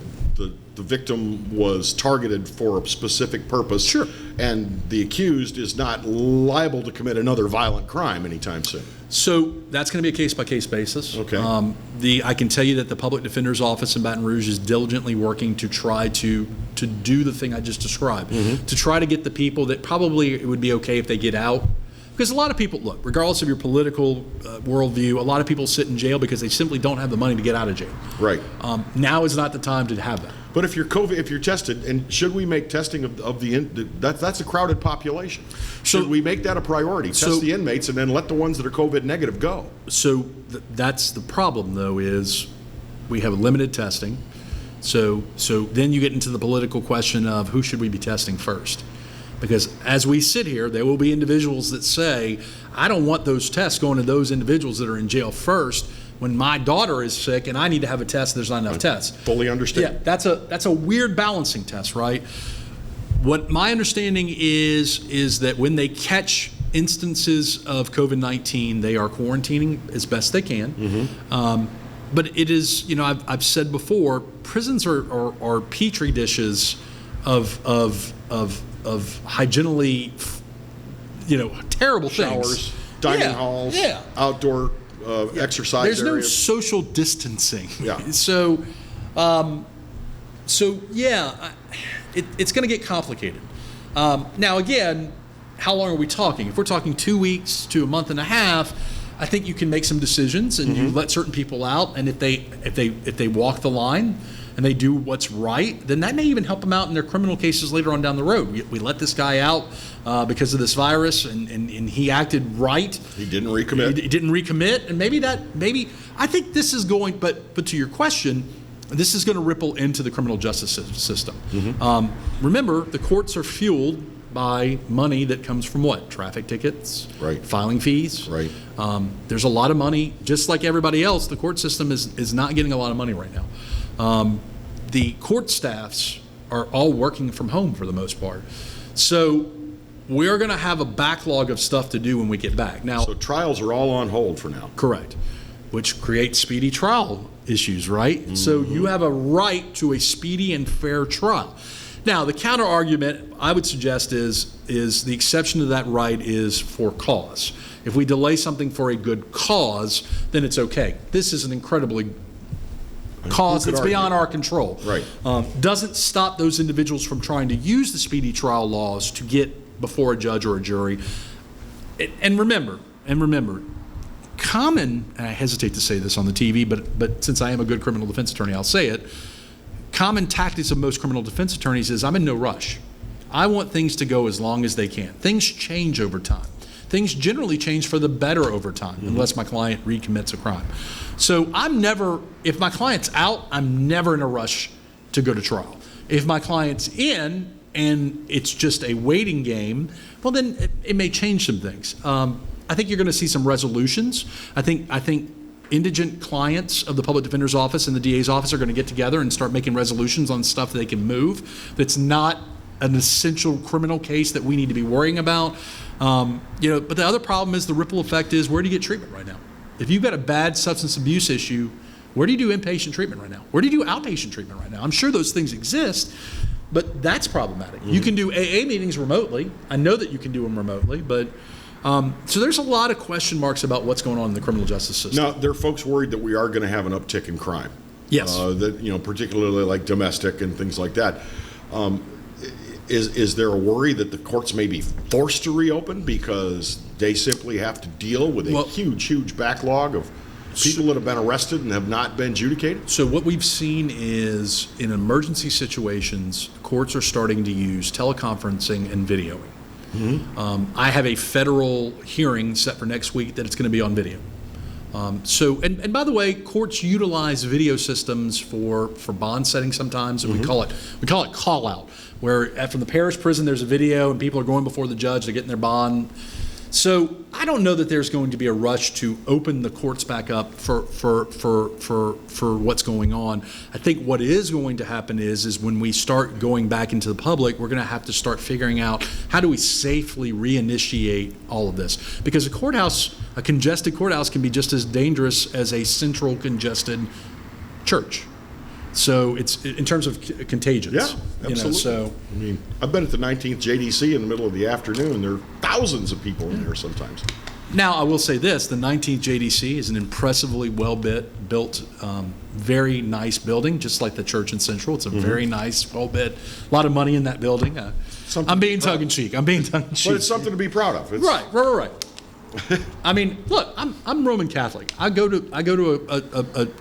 the victim was targeted for a specific purpose. Sure. And the accused is not liable to commit another violent crime anytime soon. So that's going to be a case-by-case basis. Okay. I can tell you that the Public Defender's Office in Baton Rouge is diligently working to try to do the thing I just described, to try to get the people that probably it would be okay if they get out. Because a lot of people, look, regardless of your political worldview, a lot of people sit in jail because they simply don't have the money to get out of jail. Right. Now is not the time to have that. But if you're tested, and should we make testing that's a crowded population. Should we make that a priority? Test the inmates and then let the ones that are COVID negative go. So that's the problem, though, is we have limited testing. So then you get into the political question of who should we be testing first? Because as we sit here, there will be individuals that say, I don't want those tests going to those individuals that are in jail first when my daughter is sick and I need to have a test, there's not enough tests. Fully understand. Yeah, that's a weird balancing test, right? What my understanding is that when they catch instances of COVID-19, they are quarantining as best they can. But it is, I've said before, prisons are petri dishes of hygienically, terrible Showers, things. dining halls, outdoor exercise There's areas. no social distancing. Yeah. So it's going to get complicated. Now, again, how long are we talking? If we're talking 2 weeks to a month and a half, I think you can make some decisions and you let certain people out. And if they walk the line and they do what's right, then that may even help them out in their criminal cases later on down the road. We let this guy out because of this virus, and he acted right. He didn't recommit. He didn't recommit, and maybe I think this is going. But to your question, this is going to ripple into the criminal justice system. Remember, the courts are fueled by money that comes from what? Traffic tickets, right? Filing fees, right? There's a lot of money. Just like everybody else, the court system is not getting a lot of money right now. The court staffs are all working from home for the most part. So we're going to have a backlog of stuff to do when we get back. Now, so trials are all on hold for now. Correct. Which creates speedy trial issues, right? So you have a right to a speedy and fair trial. Now, the counter argument I would suggest is the exception to that right is for cause. If we delay something for a good cause, then it's okay. This is an incredibly cause that's beyond our control. Right. Doesn't stop those individuals from trying to use the speedy trial laws to get before a judge or a jury. And remember, common, and I hesitate to say this on the TV, but since I am a good criminal defense attorney, I'll say it, common tactics of most criminal defense attorneys is I'm in no rush. I want things to go as long as they can. Things change over time. Things generally change for the better over time, unless my client recommits a crime. So if my client's out, I'm never in a rush to go to trial. If my client's in and it's just a waiting game, well, then it may change some things. I think you're going to see some resolutions. I think indigent clients of the public defender's office and the DA's office are going to get together and start making resolutions on stuff that they can move. That's not an essential criminal case that we need to be worrying about. But the other problem is the ripple effect is, where do you get treatment right now? If you've got a bad substance abuse issue, where do you do inpatient treatment right now? Where do you do outpatient treatment right now? I'm sure those things exist, but that's problematic. You can do AA meetings remotely. I know that you can do them remotely, but so there's a lot of question marks about what's going on in the criminal justice system. Now, there are folks worried that we are going to have an uptick in crime. Yes. Particularly like domestic and things like that. Is there a worry that the courts may be forced to reopen because they simply have to deal with a huge backlog of people that have been arrested and have not been adjudicated? So what we've seen is, in emergency situations, courts are starting to use teleconferencing and videoing. I have a federal hearing set for next week that it's going to be on video. And by the way, courts utilize video systems for bond setting sometimes, and we call it call out, where from the parish prison there's a video and people are going before the judge, they're getting their bond. So I don't know that there's going to be a rush to open the courts back up for what's going on. I think what is going to happen is when we start going back into the public, we're going to have to start figuring out, how do we safely reinitiate all of this? Because a congested courthouse can be just as dangerous as a central congested church. So it's in terms of contagions. Yeah, absolutely. I've been at the 19th JDC in the middle of the afternoon. There are thousands of people in there sometimes. Now, I will say this, the 19th JDC is an impressively well-built, very nice building, just like the church in Central. It's a very nice, well-built, a lot of money in that building. I'm being tongue-in-cheek. But it's something to be proud of. Right. I mean, look, I'm Roman Catholic. I go to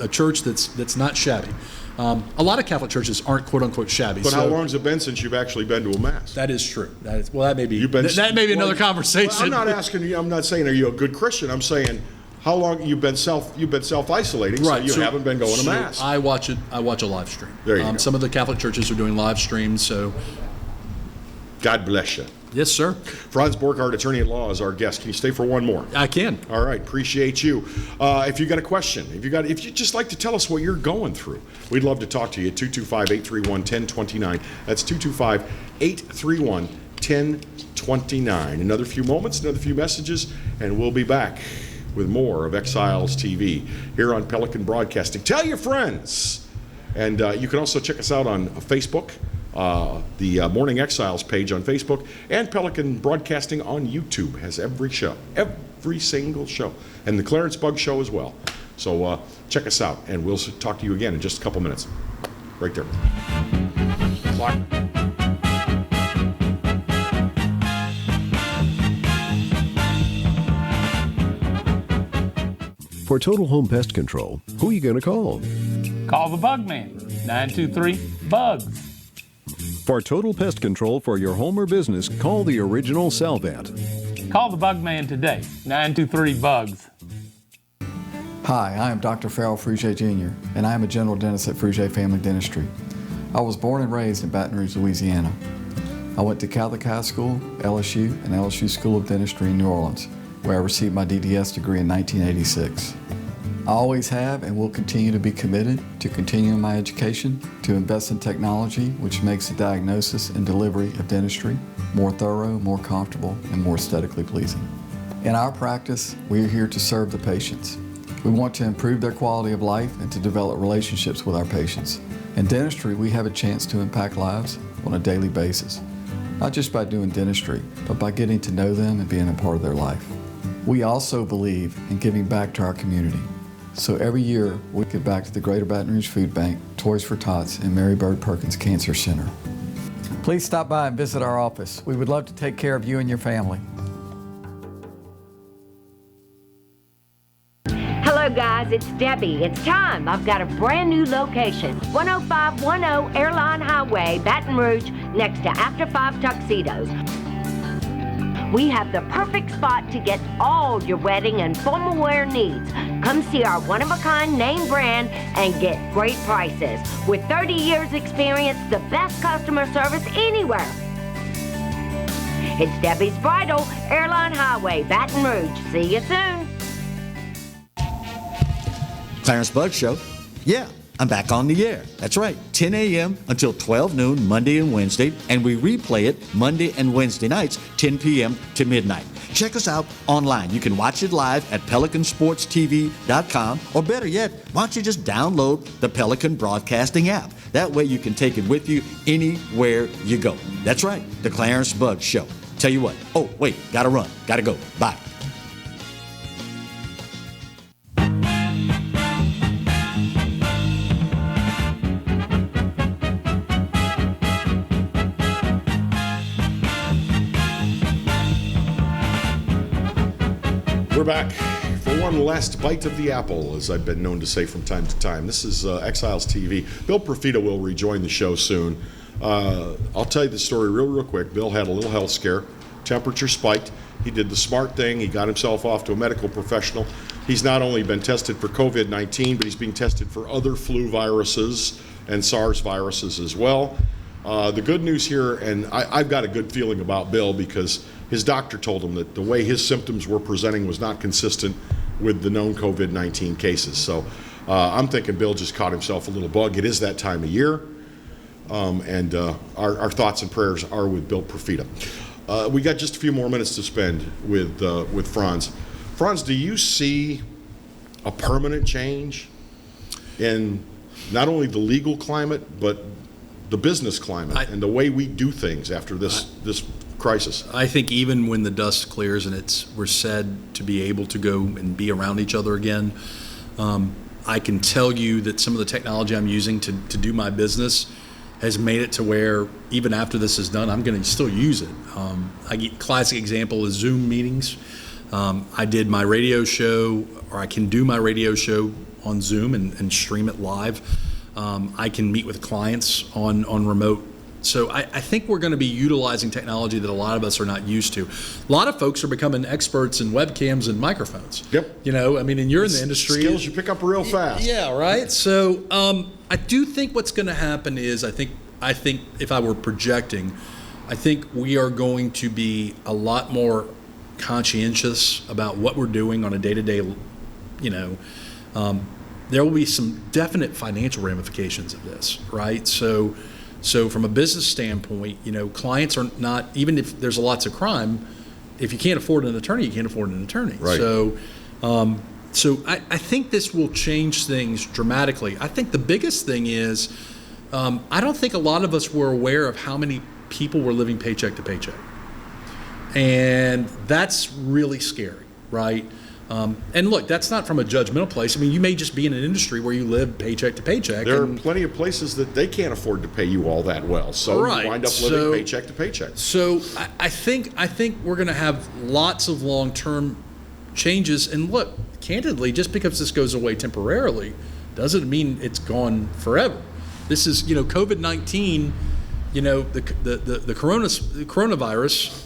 a church that's not shabby. A lot of Catholic churches aren't "quote unquote" shabby. But how long has it been since you've actually been to a mass? That is true. That may be another conversation. Well, I'm not asking you. I'm not saying are you a good Christian. I'm saying how long you've been self-isolating, right? So you haven't been going to mass. I watch a live stream. There you go. Some of the Catholic churches are doing live streams. So God bless you. Yes, sir. Franz Borghardt, attorney at law, is our guest. Can you stay for one more? I can. All right. Appreciate you. If you got a question, if you just like to tell us what you're going through, we'd love to talk to you. 225-831-1029. That's 225-831-1029. Another few moments, another few messages, and we'll be back with more of Exiles TV here on Pelican Broadcasting. Tell your friends. And you can also check us out on Facebook. The Morning Exiles page on Facebook, and Pelican Broadcasting on YouTube has every single show, and the Clarence Bug Show as well. So check us out, and we'll talk to you again in just a couple minutes. Right there. Clock. For Total Home Pest Control, who are you going to call? Call the Bug Man, 923-BUGS. For total pest control for your home or business, call the original Salvat. Call the Bug Man today, 923-BUGS. Hi, I am Dr. Farrell Frugier Jr., and I am a general dentist at Frugier Family Dentistry. I was born and raised in Baton Rouge, Louisiana. I went to Catholic High School, LSU, and LSU School of Dentistry in New Orleans, where I received my DDS degree in 1986. I always have and will continue to be committed to continuing my education, to invest in technology which makes the diagnosis and delivery of dentistry more thorough, more comfortable, and more aesthetically pleasing. In our practice, we are here to serve the patients. We want to improve their quality of life and to develop relationships with our patients. In dentistry, we have a chance to impact lives on a daily basis, not just by doing dentistry, but by getting to know them and being a part of their life. We also believe in giving back to our community. So every year, we give back to the Greater Baton Rouge Food Bank, Toys for Tots, and Mary Bird Perkins Cancer Center. Please stop by and visit our office. We would love to take care of you and your family. Hello guys, it's Debbie. It's time. I've got a brand new location. 10510 Airline Highway, Baton Rouge, next to After 5 Tuxedos. We have the perfect spot to get all your wedding and formal wear needs. Come see our one-of-a-kind name brand and get great prices. With 30 years experience, the best customer service anywhere. It's Debbie's Bridal, Airline Highway, Baton Rouge. See you soon. Clarence Bugg Show. Yeah, I'm back on the air. That's right, 10 a.m. until 12 noon, Monday and Wednesday, and we replay it Monday and Wednesday nights, 10 p.m. to midnight. Check us out online. You can watch it live at PelicanSportsTV.com, or better yet, why don't you just download the Pelican Broadcasting app? That way you can take it with you anywhere you go. That's right, the Clarence Bugg Show. Tell you what, oh, wait, gotta run, gotta go, bye. We're back for one last bite of the apple, as I've been known to say from time to time. This is Exiles TV. Bill Profita will rejoin the show soon. I'll tell you the story real quick. Bill had a little health scare. Temperature spiked. He did the smart thing. He got himself off to a medical professional. He's not only been tested for COVID-19, but he's being tested for other flu viruses and SARS viruses as well. The good news here, and I've got a good feeling about Bill because his doctor told him that the way his symptoms were presenting was not consistent with the known COVID-19 cases. So I'm thinking Bill just caught himself a little bug. It is that time of year. And our thoughts and prayers are with Bill Profita. We got just a few more minutes to spend with Franz. Franz, do you see a permanent change in not only the legal climate, but the business climate and the way we do things after this crisis? I think even when the dust clears and we're said to be able to go and be around each other again, I can tell you that some of the technology I'm using to do my business has made it to where even after this is done, I'm going to still use it. Classic example is Zoom meetings. I did my radio show, or I can do my radio show on Zoom and stream it live. I can meet with clients on remote. So I think we're going to be utilizing technology that a lot of us are not used to. A lot of folks are becoming experts in webcams and microphones. Yep. You know, I mean, and you're in the industry. Skills you pick up real fast. Yeah, right? So I do think what's going to happen is I think if I were projecting, I think we are going to be a lot more conscientious about what we're doing on a day-to-day, there will be some definite financial ramifications of this, right? So from a business standpoint, clients are not, even if there's lots of crime, if you can't afford an attorney, you can't afford an attorney. Right. So I think this will change things dramatically. I think the biggest thing is, I don't think a lot of us were aware of how many people were living paycheck to paycheck. And that's really scary, right? And look, that's not from a judgmental place. I mean, you may just be in an industry where you live paycheck to paycheck. There are plenty of places that they can't afford to pay you all that well, so right. You wind up living paycheck to paycheck. So I think we're going to have lots of long-term changes. And look, candidly, just because this goes away temporarily doesn't mean it's gone forever. This is, COVID-19, the coronavirus,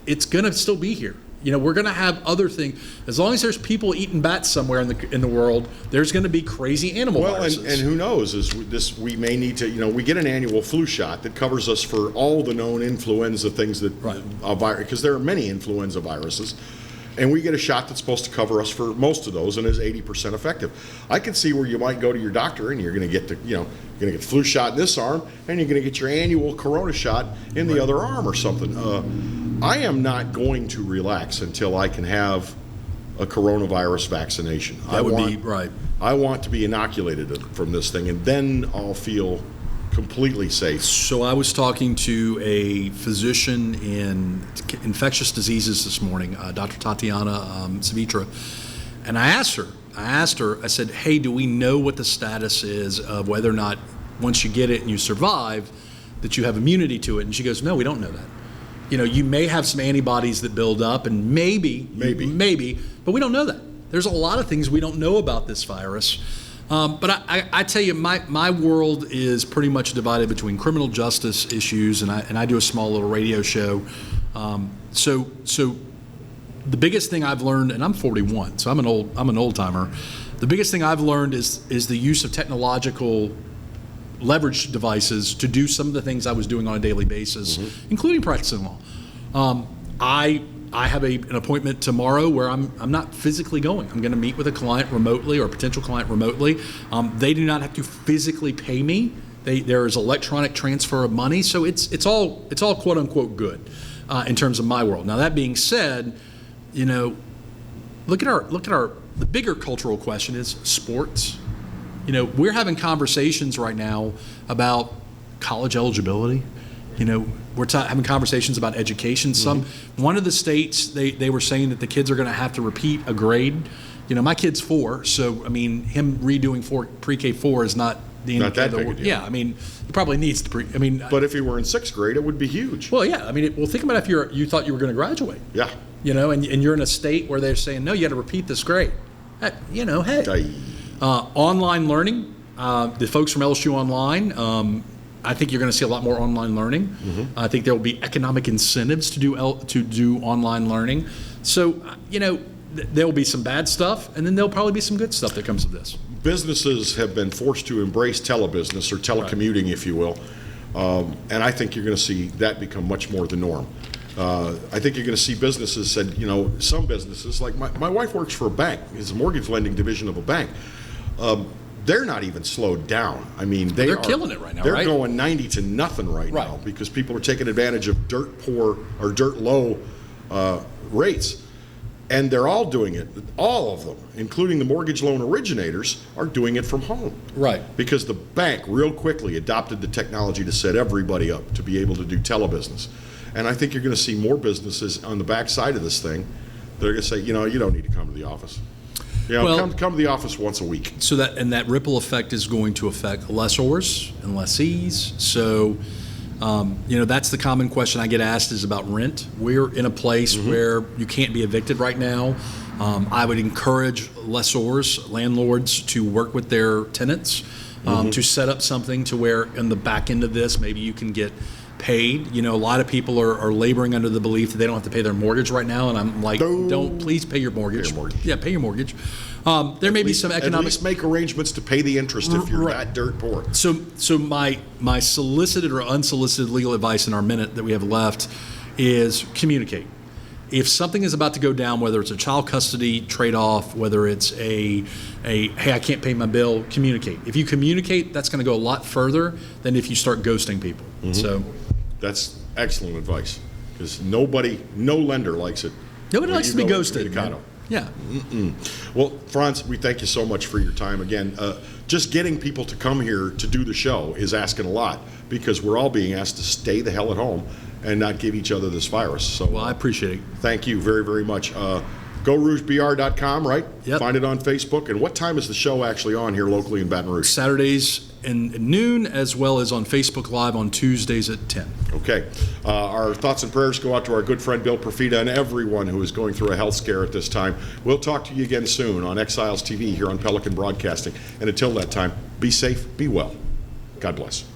it's going to still be here. We're going to have other things. As long as there's people eating bats somewhere in the world, there's going to be crazy animal viruses. And who knows? We may need to. We get an annual flu shot that covers us for all the known influenza things that because there are many influenza viruses, and we get a shot that's supposed to cover us for most of those and is 80% effective. I can see where you might go to your doctor and you're going to get you're going to get the flu shot in this arm, and you're going to get your annual corona shot in the other arm or something. I am not going to relax until I can have a coronavirus vaccination. That would be right. I want to be inoculated from this thing, and then I'll feel completely safe. So I was talking to a physician in infectious diseases this morning, Dr. Tatiana Savitra, and I asked her, I said, hey, do we know what the status is of whether or not once you get it and you survive that you have immunity to it? And she goes, no, we don't know that. You may have some antibodies that build up, and maybe, but we don't know that. There's a lot of things we don't know about this virus. But I tell you, my world is pretty much divided between criminal justice issues, and I do a small little radio show So the biggest thing I've learned, and I'm 41, so I'm an old timer. The biggest thing I've learned is the use of technological leverage devices to do some of the things I was doing on a daily basis, including practicing law. I have an appointment tomorrow where I'm not physically going. I'm going to meet with a client remotely or a potential client remotely. They do not have to physically pay me. There is electronic transfer of money, so it's all quote unquote good in terms of my world. Now that being said, look at the bigger cultural question is sports. We're having conversations right now about college eligibility. We're having conversations about education. One of the states, they were saying that the kids are going to have to repeat a grade. My kid's 4, so him redoing pre-K 4 is not the not that big a deal. Yeah, he probably needs to but if he were in 6th grade, it would be huge. Well, yeah. Think about if you thought you were going to graduate. Yeah. And you're in a state where they're saying, no, you got to repeat this grade. Hey. Online learning, the folks from LSU Online, I think you're going to see a lot more online learning. I think there will be economic incentives to do online learning. So, there will be some bad stuff, and then there'll probably be some good stuff that comes of this. Businesses have been forced to embrace telebusiness or telecommuting, if you will, and I think you're going to see that become much more the norm. I think you're going to see businesses some businesses, like my wife works for a bank, is a mortgage lending division of a bank. They're not even slowed down. They're killing it right now. They're going 90 to nothing right now because people are taking advantage of dirt poor or dirt low rates. And they're all doing it. All of them, including the mortgage loan originators, are doing it from home. Right. Because the bank real quickly adopted the technology to set everybody up to be able to do telebusiness. And I think you're going to see more businesses on the backside of this thing that are going to say, you don't need to come to the office. Come to the office once a week. So that ripple effect is going to affect lessors and lessees. So, that's the common question I get asked is about rent. We're in a place where you can't be evicted right now. I would encourage lessors, landlords to work with their tenants to set up something to where in the back end of this, maybe you can get paid. A lot of people are laboring under the belief that they don't have to pay their mortgage right now, and I'm like, don't please pay your mortgage. Yeah, pay your mortgage. There may be some economic. At least make arrangements to pay the interest if you're that dirt poor. So my solicited or unsolicited legal advice in our minute that we have left is communicate. If something is about to go down, whether it's a child custody trade-off, whether it's a hey, I can't pay my bill, communicate. If you communicate, that's going to go a lot further than if you start ghosting people. So that's excellent advice because no lender likes it. Nobody likes to be ghosted. Yeah. Well, Franz, we thank you so much for your time. Again, just getting people to come here to do the show is asking a lot because we're all being asked to stay the hell at home and not give each other this virus. So, well, I appreciate it. Thank you very, very much. GoRougeBR.com, right? Yep. Find it on Facebook. And what time is the show actually on here locally in Baton Rouge? Saturdays at noon, as well as on Facebook Live on Tuesdays at 10. Okay. Our thoughts and prayers go out to our good friend Bill Profita and everyone who is going through a health scare at this time. We'll talk to you again soon on Exiles TV here on Pelican Broadcasting. And until that time, be safe, be well. God bless.